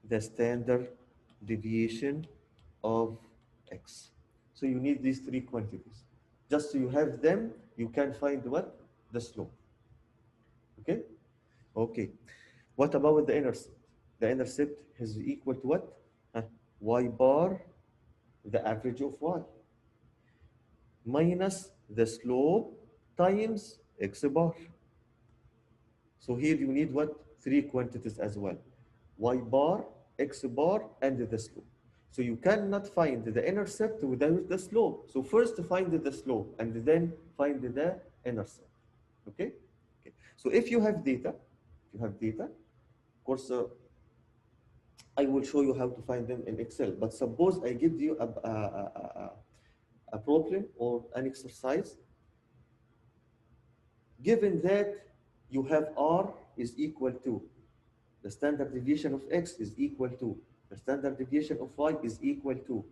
the standard deviation of X. So you need these 3 quantities. Just so you have them, you can find what? The slope. Okay? Okay. What about the intercept? The intercept is equal to what? Y bar, the average of Y, minus the slope times X bar. So here you need what? 3 quantities as well: Y bar, X bar, and the slope. So you cannot find the intercept without the slope. So first find the slope and then find the intercept. Okay? Okay. So if you have data, of course, I will show you how to find them in Excel. But suppose I give you a problem or an exercise, given that you have R is equal to the standard deviation of X is equal to the standard deviation of Y is equal to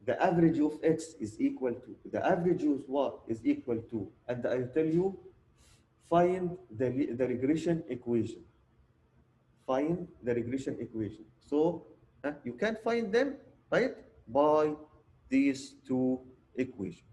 the average of X is equal to the average of Y is equal to, and I tell you, find the regression equation. Find the regression equation. So you can find them, right, by these two equations,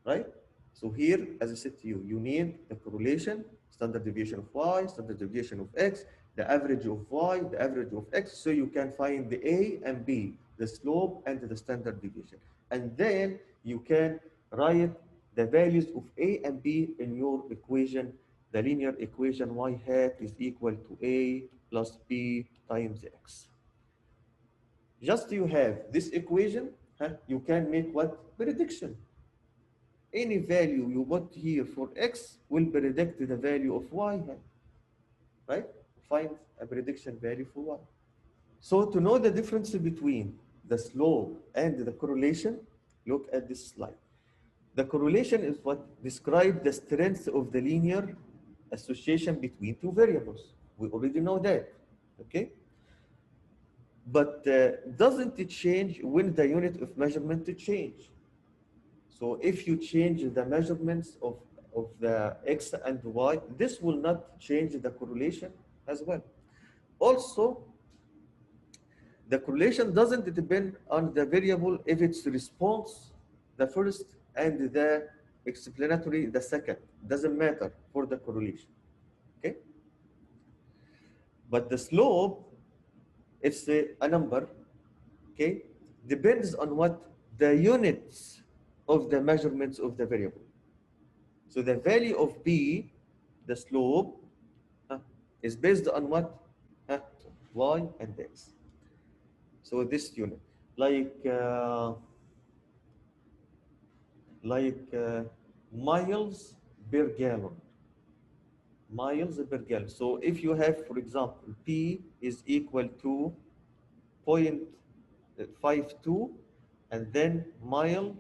right? So here, as I said to you, you need the correlation, standard deviation of y, standard deviation of x, the average of y, the average of x, so you can find the a and b, the slope and the standard deviation. And then you can write the values of a and b in your equation, the linear equation y hat is equal to a plus b times x. Just you have this equation, you can make what? Prediction. Any value you put here for x will predict the value of y, right? Find a prediction value for y. So to know the difference between the slope and the correlation, look at this slide. The correlation is what describes the strength of the linear association between two variables. We already know that, okay? But doesn't it change when the unit of measurement change? So if you change the measurements of the x and y, this will not change the correlation as well. Also, the correlation doesn't depend on the variable if its response, the first, and the explanatory, the second. Doesn't matter for the correlation, okay? But the slope, it's a number, okay? Depends on what? The units of the measurements of the variable. So the value of b, the slope, is based on what? Y and x. So this unit, like miles per gallon. Miles per gallon. So if you have, for example, P is equal to 0.52 and then mile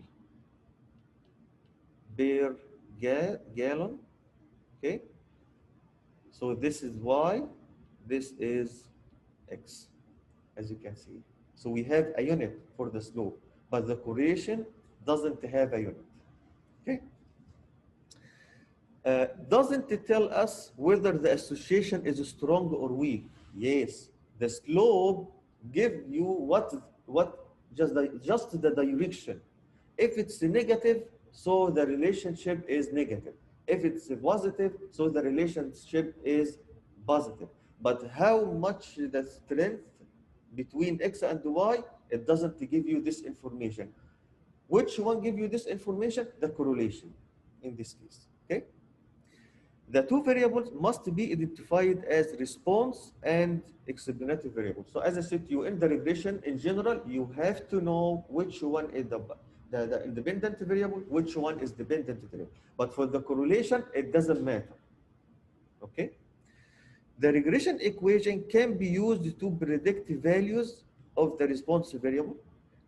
per gallon, okay? So this is Y, this is X, as you can see. So we have a unit for the slope, but the correlation doesn't have a unit, okay? Doesn't it tell us whether the association is strong or weak? Yes. The slope give you what just the direction. If it's negative, so the relationship is negative. If it's positive, so the relationship is positive. But how much the strength between x and y, it doesn't give you this information. Which one give you this information? The correlation in this case, okay? The two variables must be identified as response and explanatory variables. So as I said to you, in the regression, in general, you have to know which one is the independent variable, which one is dependent variable. But for the correlation, it doesn't matter, okay? The regression equation can be used to predict values of the response variable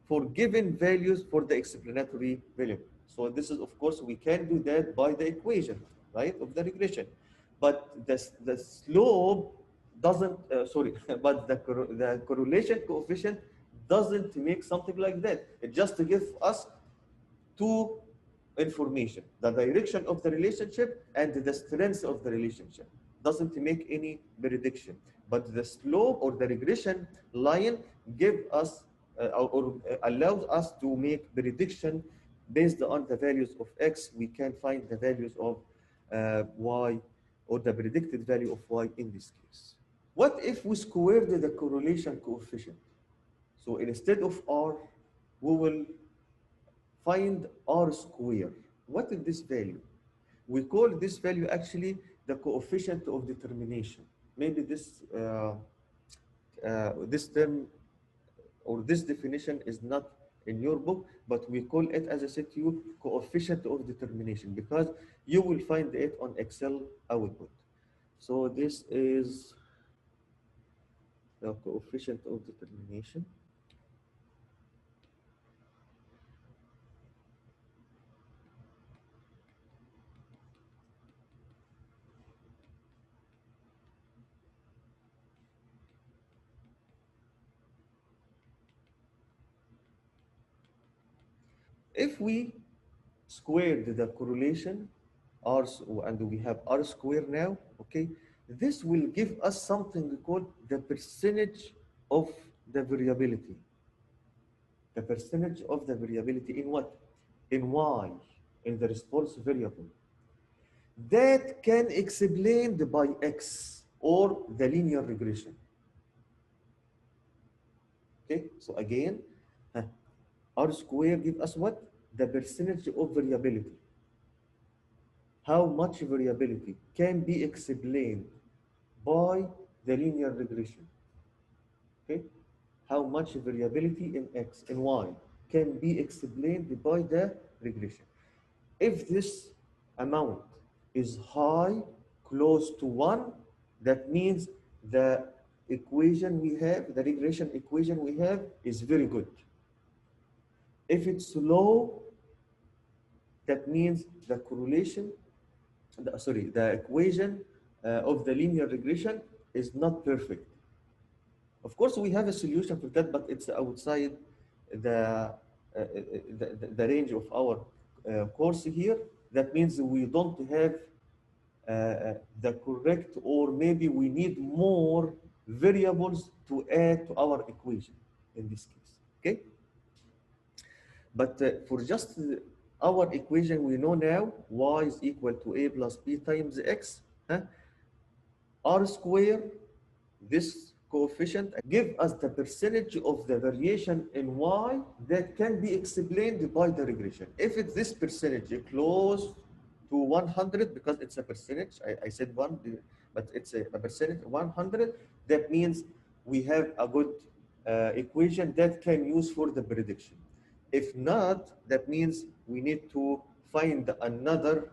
for given values for the explanatory variable. So this is, of course, we can do that by the equation, right, of the regression. But the slope doesn't, sorry, but the correlation coefficient doesn't make something like that. It just gives us two information, the direction of the relationship and the strength of the relationship. Doesn't make any prediction, but the slope or the regression line give us or allows us to make prediction based on the values of x. We can find the values of y or the predicted value of y in this case. What if we squared the correlation coefficient? So instead of r, we will find r square. What is this value? We call this value actually the coefficient of determination. Maybe this term or this definition is not in your book, but we call it, as I said to you, coefficient of determination, because you will find it on Excel output. So this is the coefficient of determination. If we squared the correlation, r, and we have r square now, okay, this will give us something called the percentage of the variability. The percentage of the variability in what? In y, in the response variable. That can explained by x or the linear regression. Okay, so again, r square give us what? The percentage of variability. How much variability can be explained by the linear regression. Okay, how much variability in x and y can be explained by the regression. If this amount is high, close to 1, that means the equation we have, the regression equation we have is very good. If it's low, that means the correlation, the equation of the linear regression is not perfect. Of course, we have a solution for that, but it's outside the range of our course here. That means we don't have the correct, or maybe we need more variables to add to our equation in this case. Okay? But for just our equation, we know now y is equal to a plus b times x. R square, this coefficient, give us the percentage of the variation in y that can be explained by the regression. If it's this percentage close to 100, because it's a percentage, I said 1, but it's a percentage, 100, that means we have a good equation that can use for the prediction. If not, that means we need to find another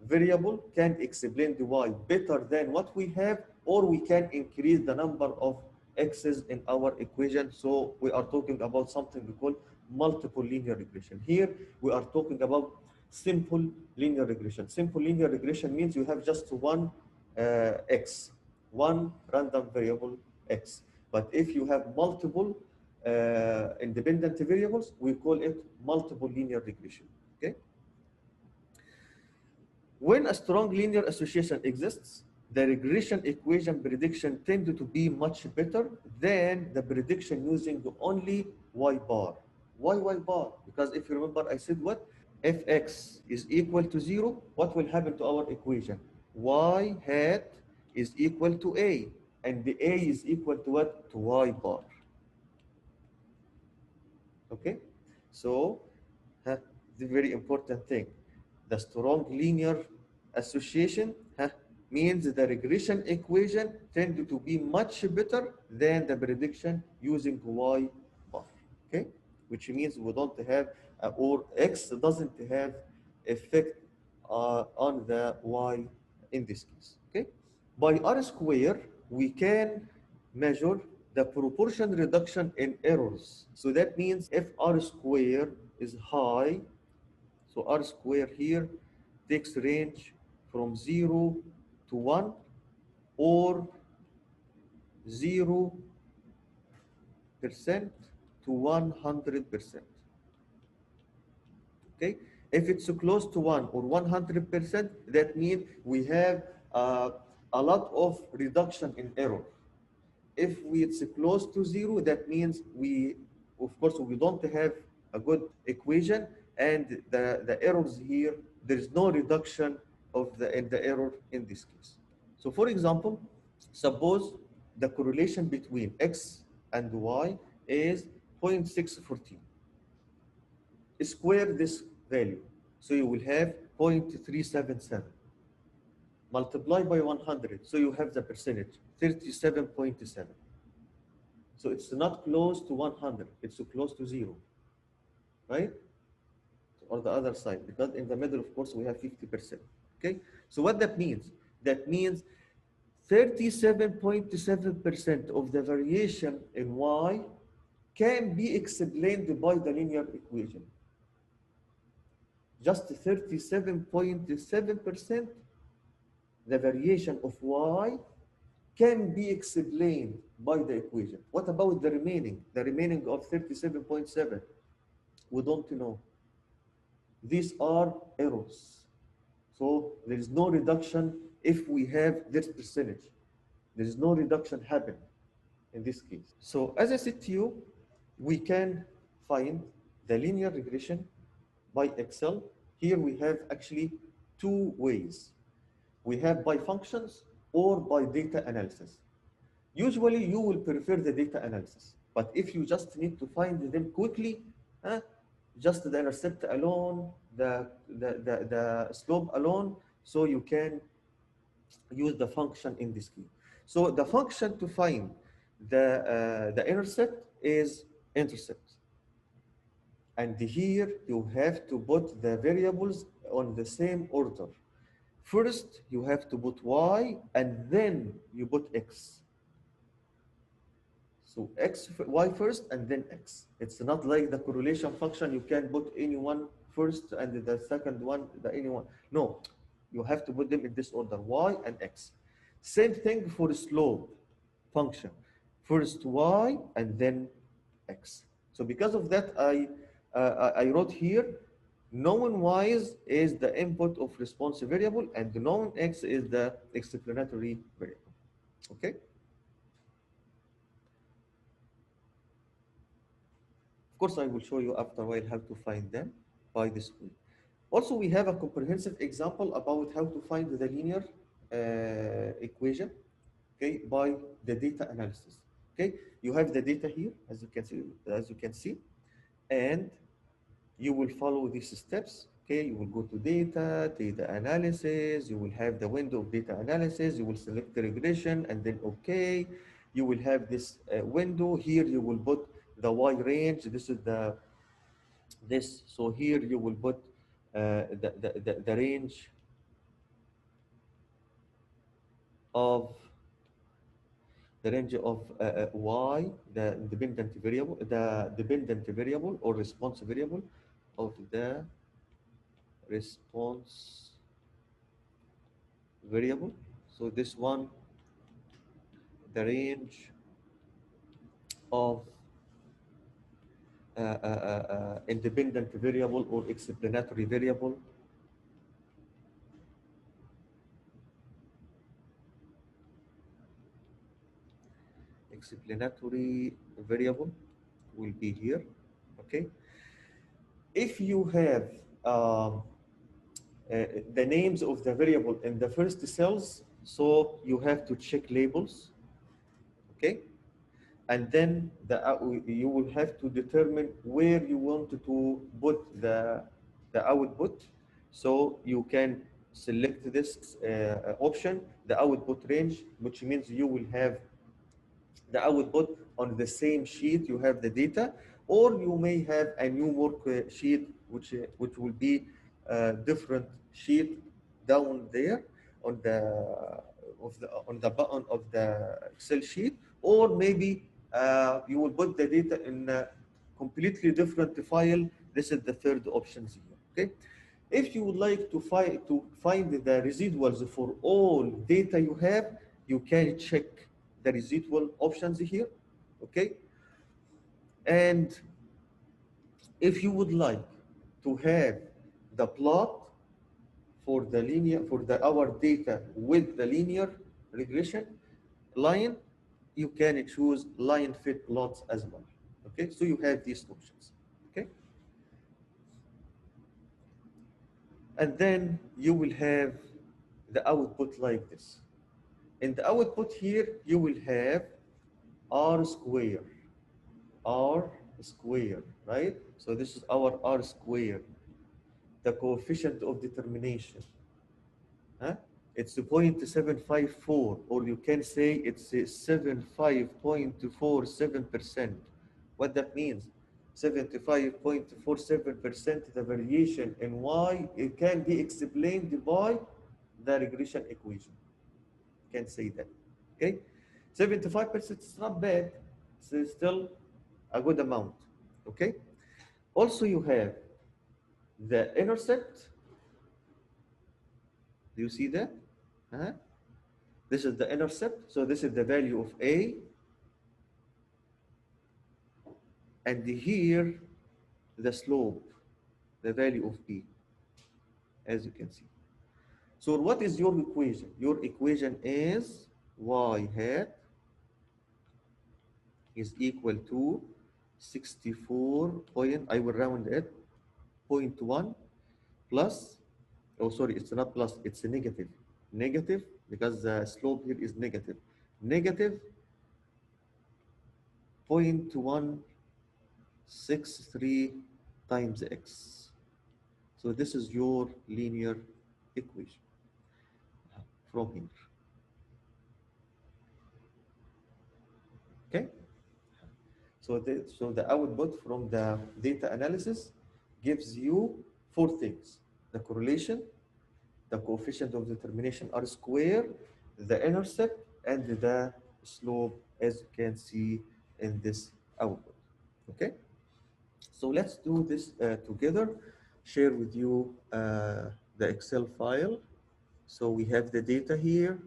variable can explain the y better than what we have, or we can increase the number of x's in our equation. So we are talking about something we call multiple linear regression. Here we are talking about simple linear regression. Simple linear regression means you have just one x, one random variable x. But if you have multiple independent variables, we call it multiple linear regression. Okay. When a strong linear association exists, the regression equation prediction tend to be much better than the prediction using only y bar. Why y bar? Because if you remember, I said what? If x is equal to 0, what will happen to our equation? Y hat is equal to a, and the a is equal to what? To y bar. Okay? So, the very important thing. The strong linear association means the regression equation tend to be much better than the prediction using y bar. Okay, which means we don't have or x doesn't have effect on the y in this case. Okay, by r square we can measure the proportion reduction in errors. So that means if r square is high, so r square here takes range from 0 to 1 or 0% to 100%. Okay, if it's close to 1 or 100%, that means we have a lot of reduction in error. If it's close to 0, that means we, of course, we don't have a good equation, and the errors here, there is no reduction of the error in this case. So for example, suppose the correlation between x and y is 0.614. Square this value. So you will have 0.377. Multiply by 100. So you have the percentage, 37.7. So it's not close to 100. It's close to 0. Right? Or the other side. Because in the middle, of course, we have 50%. Okay? So what that means? That means 37.7% of the variation in y can be explained by the linear equation. Just 37.7%, the variation of y can be explained by the equation. What about the remaining? The remaining of 37.7, we don't know. These are errors. So there is no reduction if we have this percentage. There is no reduction happen in this case. So as I said to you, we can find the linear regression by Excel, here we have actually two ways. We have by functions or by data analysis. Usually you will prefer the data analysis, but if you just need to find them quickly, huh, just the intercept alone, the slope alone, so you can use the function in this case. So the function to find the intercept is intercept. And here you have to put the variables on the same order. First, you have to put y, and then you put x. So y first, and then x. It's not like the correlation function. You can put any one first, and the second one, the any one. No, you have to put them in this order, y and x. Same thing for slope function. First y, and then x. So because of that, I wrote here, known y is the input of response variable, and the known x is the explanatory variable. Okay? Of course, I will show you after a while how to find them by this way. Also, we have a comprehensive example about how to find the linear equation, okay, by the data analysis. Okay, you have the data here, as you can see, and you will follow these steps. Okay, you will go to data analysis, you will have the window of data analysis, you will select the regression, and then okay, you will have this window here, you will put the y range, this is this, so here you will put the range of y, the dependent variable or response variable of the response variable. So this one, the range of independent variable or explanatory variable will be here. Okay, if you have the names of the variable in the first cells, so you have to check labels. Okay, and then you will have to determine where you want to put the output. So you can select this option, the output range, which means you will have the output on the same sheet you have the data, or you may have a new work sheet which will be a different sheet down there on the button of the Excel sheet, or maybe you will put the data in a completely different file. This is the third option here. Okay, if you would like to find the residuals for all data you have, you can check the residual options here. Okay, and if you would like to have the plot for the linear our data with the linear regression line, you can choose line fit plots as well. Okay, so you have these options. Okay, and then you will have the output like this. In the output here, you will have r square, right? So this is our r square, the coefficient of determination. Huh? It's 0.754, or you can say it's 75.47%. What that means? 75.47%, the variation in y, it can be explained by the regression equation. You can say that. Okay? 75% is not bad. It's still a good amount. Okay? Also, you have the intercept. Do you see that? Uh-huh. This is the intercept. So this is the value of A. And here, the slope, the value of B, as you can see. So what is your equation? Your equation is y hat is equal to 64 point, I will round it, 0.1 plus, oh sorry, it's not plus, it's a negative. Negative, because the slope here is negative. Negative 0.163 times x. So this is your linear equation from here. Okay? So the output from the data analysis gives you four things: the correlation, the coefficient of determination R square, the intercept, and the slope, as you can see in this output. Okay? So let's do this together. Share with you the Excel file. So we have the data here.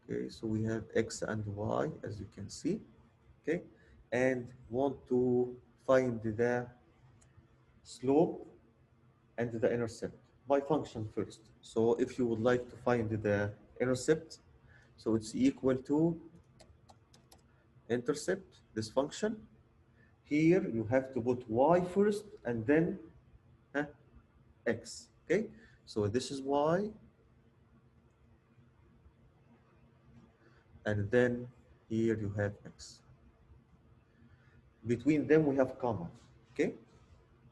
Okay, so we have X and Y, as you can see. Okay, and want to find the slope and the intercept by function first. So if you would like to find the intercept, so it's equal to intercept, this function. Here you have to put Y first and then X. Okay, so this is Y, and then here you have X. Between them we have comma. Okay,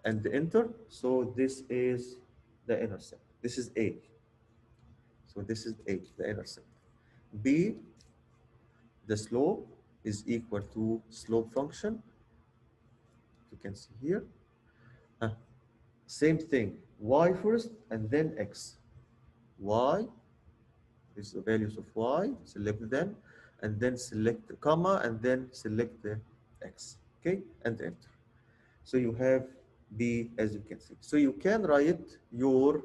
and the enter. So this is the intercept. This is A. So this is A, the intercept. B, the slope is equal to slope function. You can see here. Same thing, Y first and then X. Y is the values of Y, select them, and then select the comma, and then select the X. Okay, and enter. So you have B, as you can see. So you can write your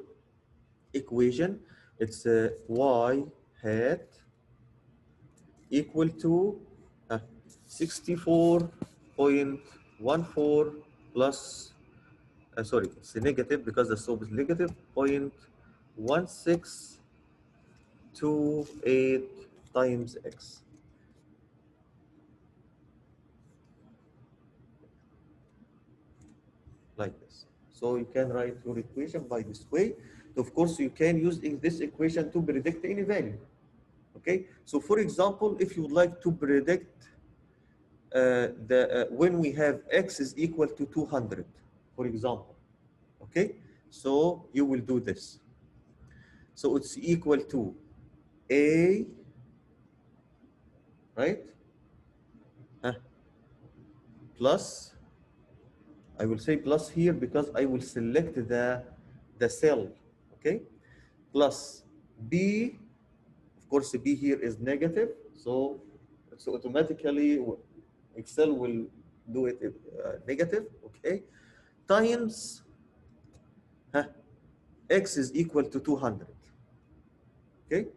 equation. It's Y hat equal to 64.14 plus, sorry, it's a negative because the slope is negative, 0.1628 times x. Like this. So you can write your equation by this way. Of course, you can use this equation to predict any value. Okay, so for example, if you would like to predict when we have x is equal to 200, for example, okay, so you will do this. So it's equal to a, right, plus, I will say plus here because I will select the cell, okay, plus b. Of course, b here is negative, so automatically Excel will do it negative, okay, times x is equal to 200, okay.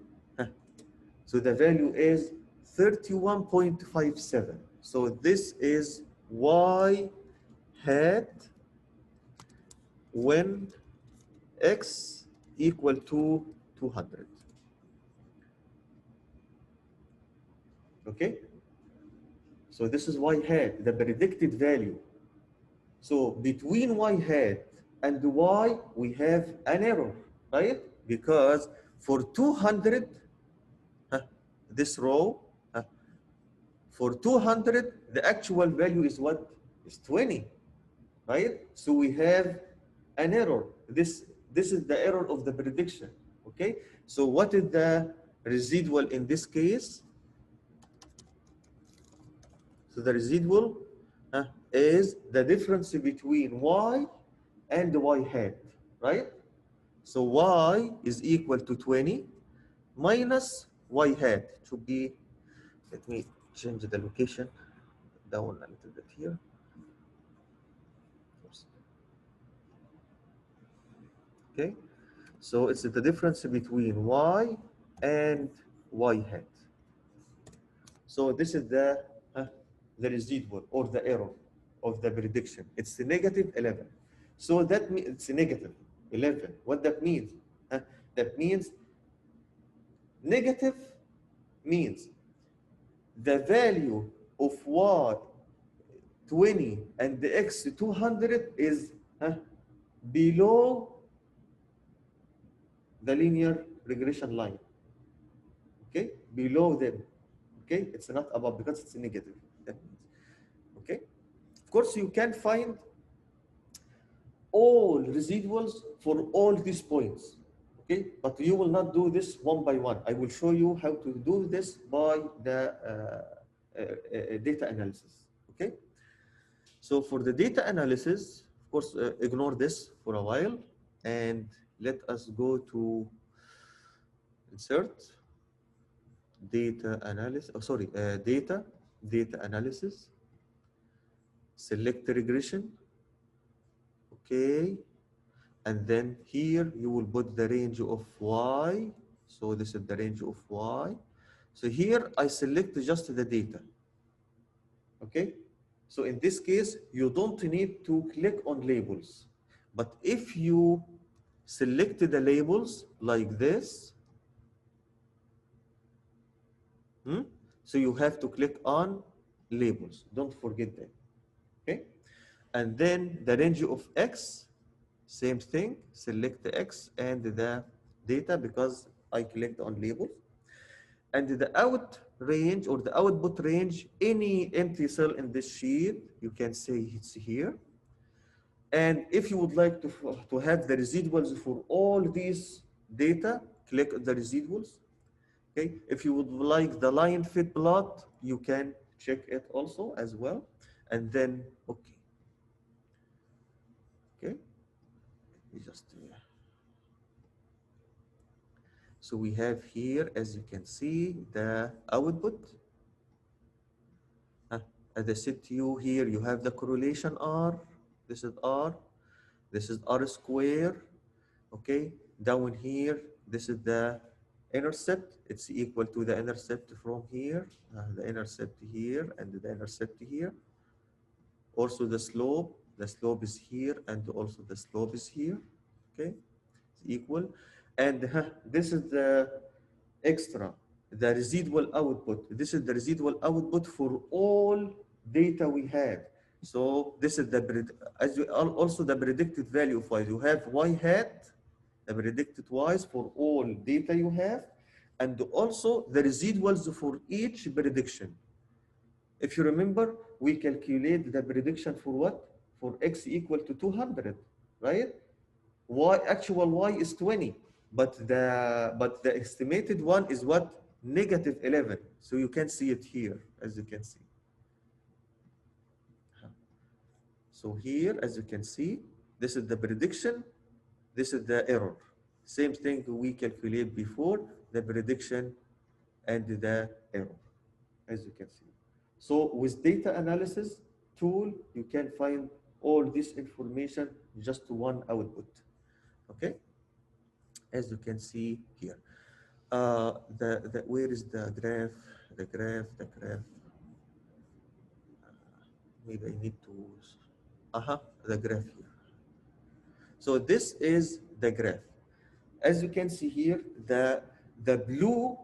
So the value is 31.57. So this is y hat when x equal to 200. Okay? So this is y hat, the predicted value. So between y hat and y, we have an error, right? Because for 200, this row, for 200, the actual value is what? Is 20, right? So we have an error. This is the error of the prediction, okay? So what is the residual in this case? So the residual is the difference between y and y hat, right? So y is equal to 20 minus y hat to be, let me change the location down a little bit here. Okay, so it's the difference between y and y hat. So this is the residual or the error of the prediction. It's negative 11. So that means it's negative. 11. What that means? That means negative means the value of y 20 and the x 200 is below the linear regression line. Okay, below them. Okay, it's not above because it's negative. That means. Okay, of course you can find all residuals for all these points. Okay, but you will not do this one by one. I will show you how to do this by the data analysis. Okay, so for the data analysis, of course, ignore this for a while and let us go to insert data analysis. Oh, sorry, data analysis. Select the regression. Okay, and then here you will put the range of y. So this is the range of y. So here I select just the data. Okay, so in this case you don't need to click on labels, but if you select the labels like this, so you have to click on labels, don't forget that. Okay, and then the range of x, same thing, select the x and the data because I clicked on labels. And the out range or the output range, any empty cell in this sheet, you can say it's here. And if you would like to have the residuals for all these data, click the residuals. Okay, if you would like the line fit plot, you can check it also as well. And then, okay. Okay, we just so we have here, as you can see, the output. As I said to you here, you have the correlation R. This is R. This is R square. Okay, down here, this is the intercept. It's equal to the intercept from here, the intercept here, and the intercept here. Also the slope. The slope is here, and also the slope is here. Okay, it's equal. And this is the extra, the residual output. This is the residual output for all data we have. So this is the also the predicted value of y. You have y hat, the predicted y's for all data you have, and also the residuals for each prediction. If you remember, we calculate the prediction for what? For x equal to 200, right? Y actual y is 20, but the estimated one is what? Negative 11. So you can see it here, as you can see. So here, as you can see, this is the prediction, this is the error. Same thing we calculate before, the prediction and the error, as you can see. So with data analysis tool, you can find all this information just one output. Okay, as you can see here. Where is the graph? The graph. Maybe I need to. The graph here. So this is the graph. As you can see here, the blue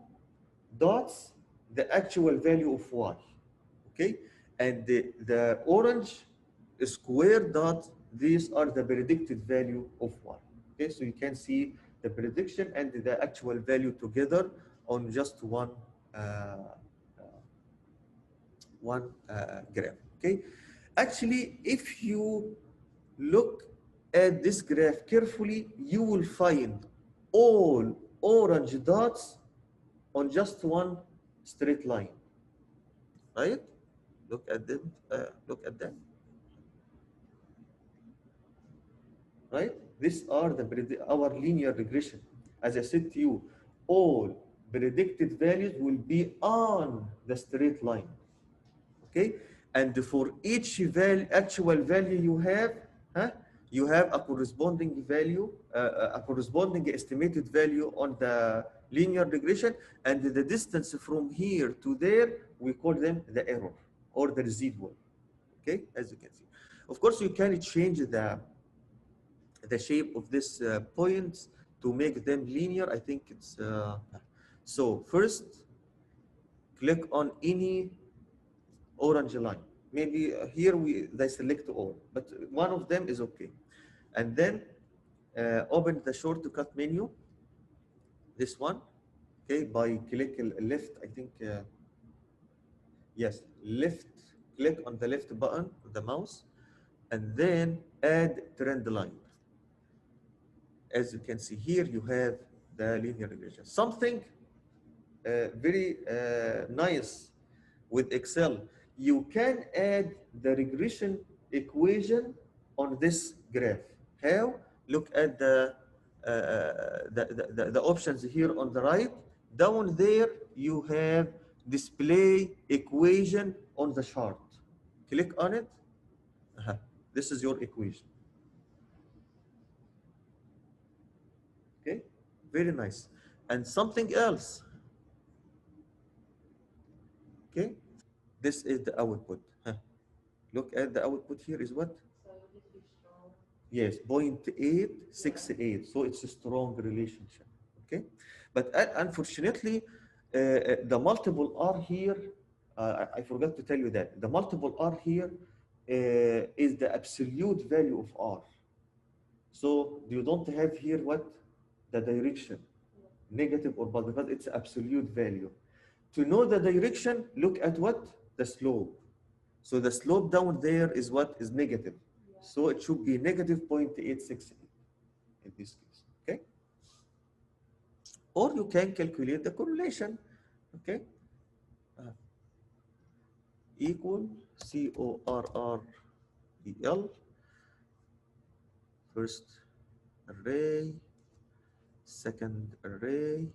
dots, the actual value of y. Okay, and the orange square dots, these are the predicted value of y. Okay, so you can see the prediction and the actual value together on just one graph. Okay, actually, if you look at this graph carefully, you will find all orange dots on just one straight line, right? Look at them. Look at them. Right? These are our linear regression. As I said to you, all predicted values will be on the straight line. Okay? And for each actual value you have a corresponding value, a corresponding estimated value on the linear regression, and the distance from here to there, we call them the error or the residual. Okay? As you can see. Of course, you can change the shape of this points to make them linear. I think it's so first click on any orange line. Maybe here they select all, but one of them is okay. And then open the shortcut menu, this one, okay, by click left, I think, yes, left, click on the left button of the mouse, and then add trend line. As you can see here, you have the linear regression. Something very nice with Excel, you can add the regression equation on this graph. How? Look at the options here on the right. Down there, you have display equation on the chart. Click on it. This is your equation. Okay, very nice. And something else. Okay, this is the output. Look at the output here is what? Yes, 0.868. So it's a strong relationship. Okay, but unfortunately, the multiple R here, I forgot to tell you that the multiple R here is the absolute value of R. So you don't have here what? The direction, negative or positive, because it's absolute value. To know the direction, look at what? The slope. So the slope down there is what? Is negative. So it should be negative 0.868 in this case, okay? Or you can calculate the correlation, okay? Equal CORREL, first array, second array.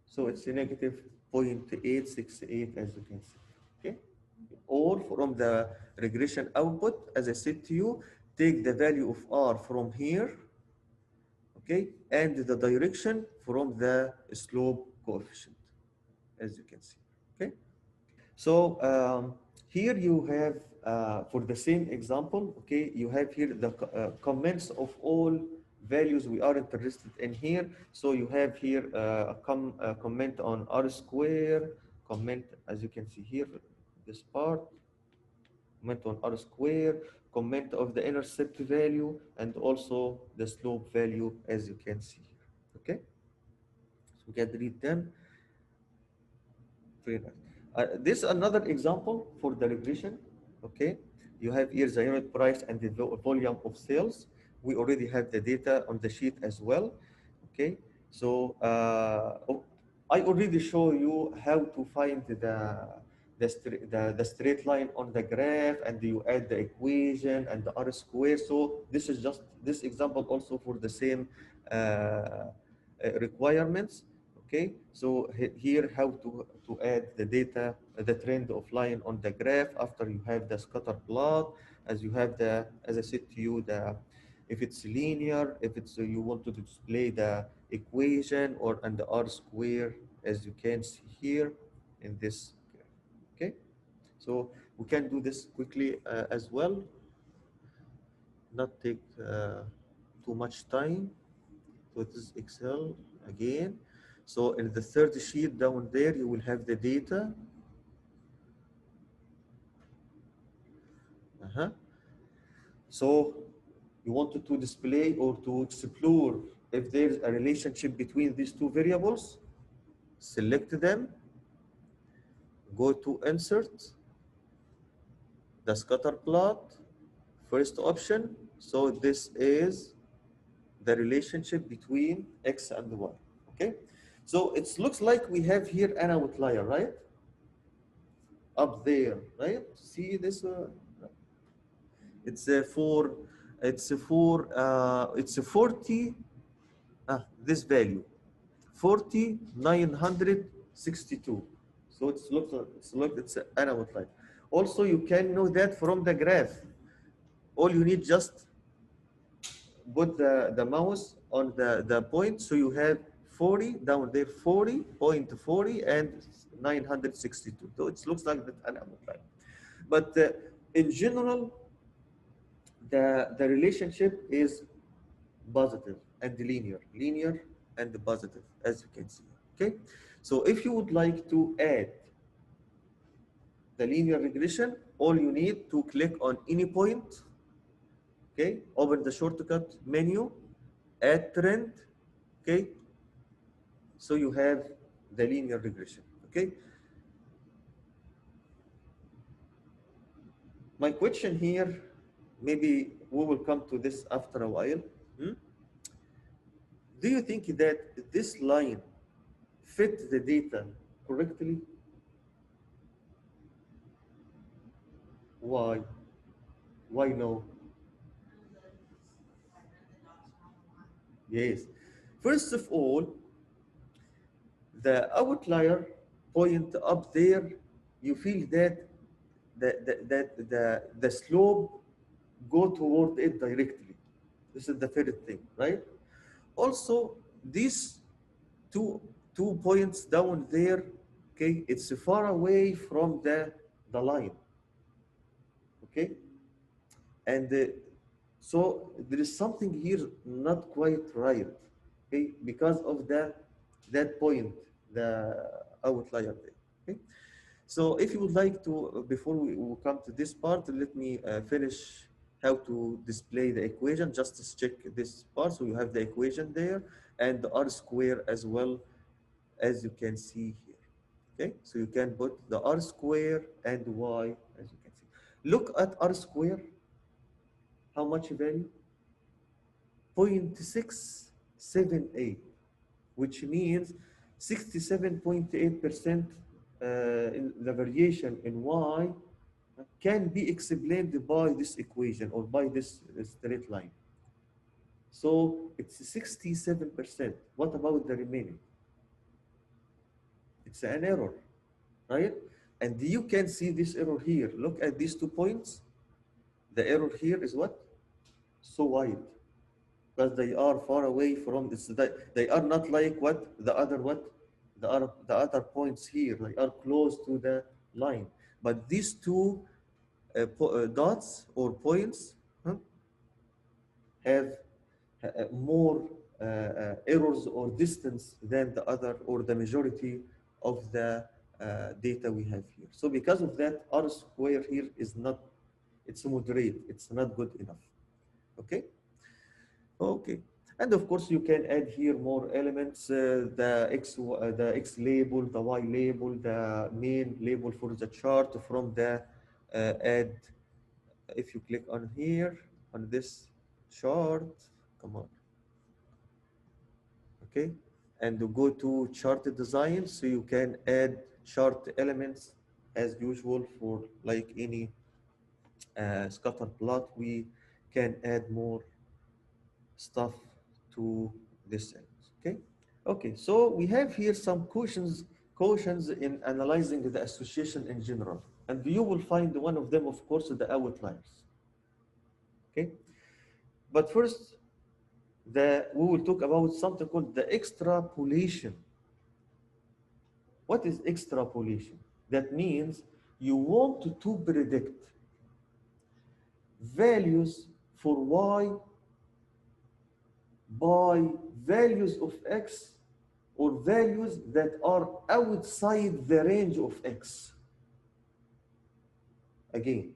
So it's a negative 0.868 as you can see, okay? Or from the regression output, as I said to you, take the value of R from here, okay, and the direction from the slope coefficient, as you can see, okay? So here you have, for the same example, okay, you have here the comments of all values we are interested in here. So you have here a comment on R square, comment, as you can see here, this part, comment on R square, comment of the intercept value, and also the slope value, as you can see here, okay? So we can read them. Very nice. This is another example for the regression, okay? You have here the unit price and the volume of sales. We already have the data on the sheet as well, okay? So I already show you how to find the straight line on the graph, and you add the equation and the R square. So this is just this example also for the same requirements. Okay, so here how to add the data, the trend of line on the graph after you have the scatter plot, as you have the, as I said to you, the if it's linear, if it's you want to display the equation or and the R square, as you can see here in this graph. Okay, so we can do this quickly as well, not take too much time. So it is Excel again. So in the third sheet down there, you will have the data. So you wanted to display or to explore if there's a relationship between these two variables, select them, go to insert, the scatter plot, first option. So this is the relationship between X and Y, okay? So it looks like we have here an outlier, right? Up there, right? See this? It's a 40, this value, 40,962. So it's an outlier. Also, you can know that from the graph. All you need just put the mouse on the point, so you have 40 down there, 40.40 and 962. So it looks like that an outlier. But in general, the relationship is positive and linear and positive, as you can see. Okay, so if you would like to add the linear regression, all you need to click on any point. Okay, open the shortcut menu, add trend. Okay, so you have the linear regression. Okay, my question here, maybe we will come to this after a while. Hmm? Do you think that this line fit the data correctly? Why? Why no? Yes. First of all, the outlier point up there, you feel that the slope go toward it directly. This is the first thing, right? Also, these two two points down there, okay, it's far away from the line, okay, and so there is something here not quite right, okay, because of that point, the outlier there. Okay, so if you would like to, before we come to this part, let me finish how to display the equation. Just to check this part, so you have the equation there and the r square as well, as you can see here. Okay, so you can put the r square and y, as you can see. Look at r square, how much value? 0.678, which means 67.8% in the variation in y can be explained by this equation or by this straight line. So it's 67%. What about the remaining? It's an error, right? And you can see this error here. Look at these 2 points. The error here is what? So wide, because they are far away from this. They are not like what? The other points here. They are close to the line. But these two dots or points, huh, have more errors or distance than the other or the majority of the data we have here. So because of that, R square here is not, it's moderate, it's not good enough. Okay? Okay. And of course, you can add here more elements, the X label, the Y label, the main label for the chart from the add. If you click on here, on this chart, come on, okay, and go to chart design, so you can add chart elements as usual. For like any scatter plot, we can add more stuff to this end. Okay, okay, so we have here some cautions in analyzing the association in general, and you will find one of them, of course, the outliers. Okay, but first, we will talk about something called the extrapolation. What is extrapolation? That means you want to predict values for y by values of x, or values that are outside the range of x. Again,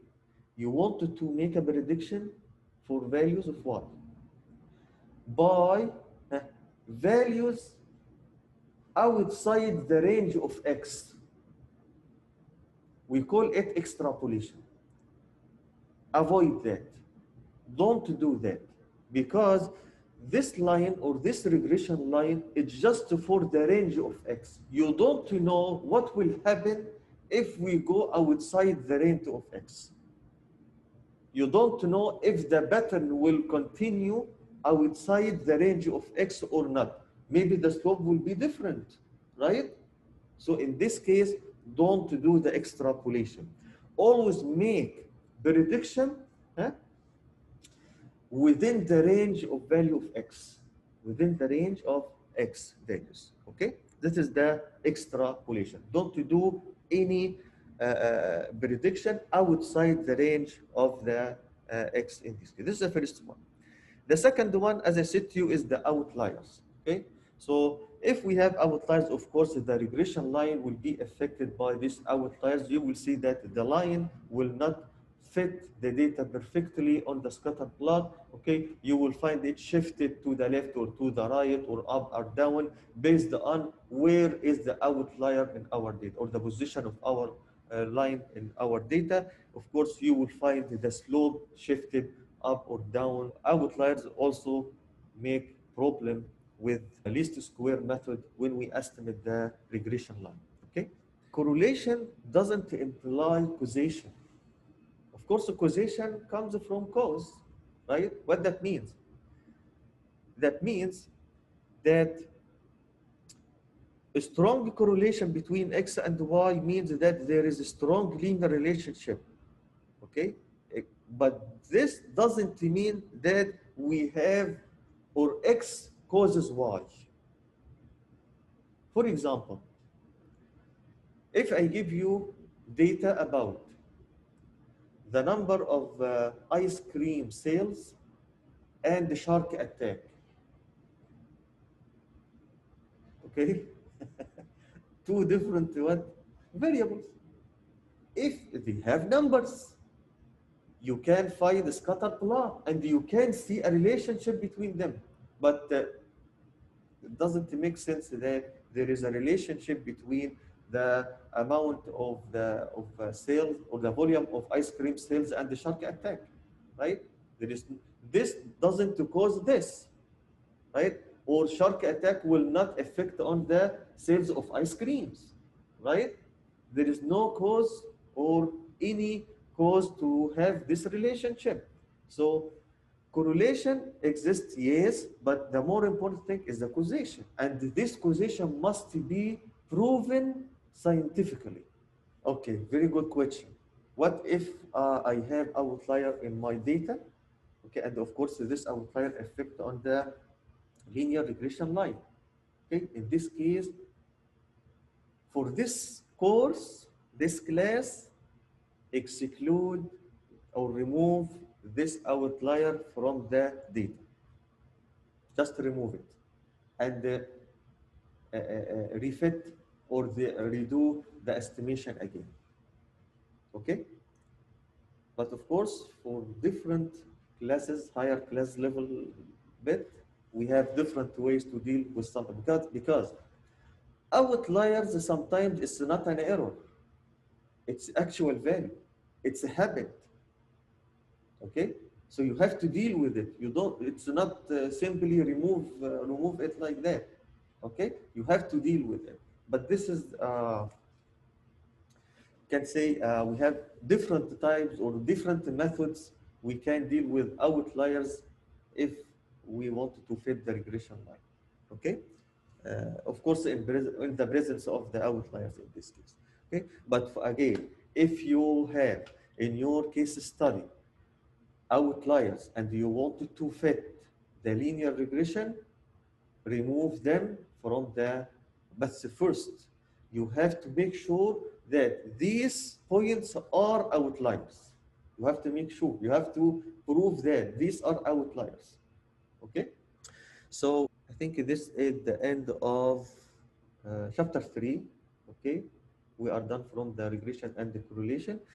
you wanted to make a prediction for values of y by values outside the range of x. We call it extrapolation. Avoid that. Don't do that, because this line or this regression line is just for the range of x. You don't know what will happen if we go outside the range of x. You don't know if the pattern will continue outside the range of x or not. Maybe the slope will be different, right? So in this case, don't do the extrapolation. Always make prediction within the range of value of x, within the range of x values. Okay, this is the extrapolation. Don't do any prediction outside the range of the x in this case. This is the first one. The second one, as I said to you, is the outliers. Okay, so if we have outliers, of course, the regression line will be affected by these outliers. You will see that the line will not fit the data perfectly on the scatter plot. Okay, you will find it shifted to the left or to the right or up or down based on where is the outlier in our data or the position of our line in our data. Of course, you will find the slope shifted up or down. Outliers also make problem with the least square method when we estimate the regression line. Okay, correlation doesn't imply causation. Of course, causation comes from cause, right? What that means? That means that a strong correlation between x and y means that there is a strong linear relationship. Okay, but this doesn't mean that we have or x causes y. For example, if I give you data about the number of ice cream sales and the shark attack, okay, two different what variables. If they have numbers, you can find the scatter plot and you can see a relationship between them. But it doesn't make sense that there is a relationship between the amount of the sales or the volume of ice cream sales and the shark attack, right? There is this doesn't cause this, right? Or shark attack will not affect on the sales of ice creams, right? There is no cause or any cause to have this relationship. So correlation exists, yes, but the more important thing is the causation. And this causation must be proven scientifically. Okay, very good question. What if I have outlier in my data? Okay, and of course, this outlier affect on the linear regression line. Okay, in this case, for this course, this class, exclude or remove this outlier from the data. Just remove it and refit or redo the estimation again. Okay? But of course, for different classes, higher class level bit, we have different ways to deal with something because outliers sometimes it's not an error, it's actual value, it's a habit. Okay, so you have to deal with it. You don't. It's not simply remove it like that. Okay, you have to deal with it. But this is can say we have different types or different methods we can deal with outliers if we want to fit the regression line. Okay, of course in the presence of the outliers in this case. Okay, but again, if you have in your case study outliers and you wanted to fit the linear regression, remove them from the, but first, you have to make sure that these points are outliers. You have to make sure, you have to prove that these are outliers, okay? So I think this is the end of chapter 3, okay? We are done from the regression and the correlation.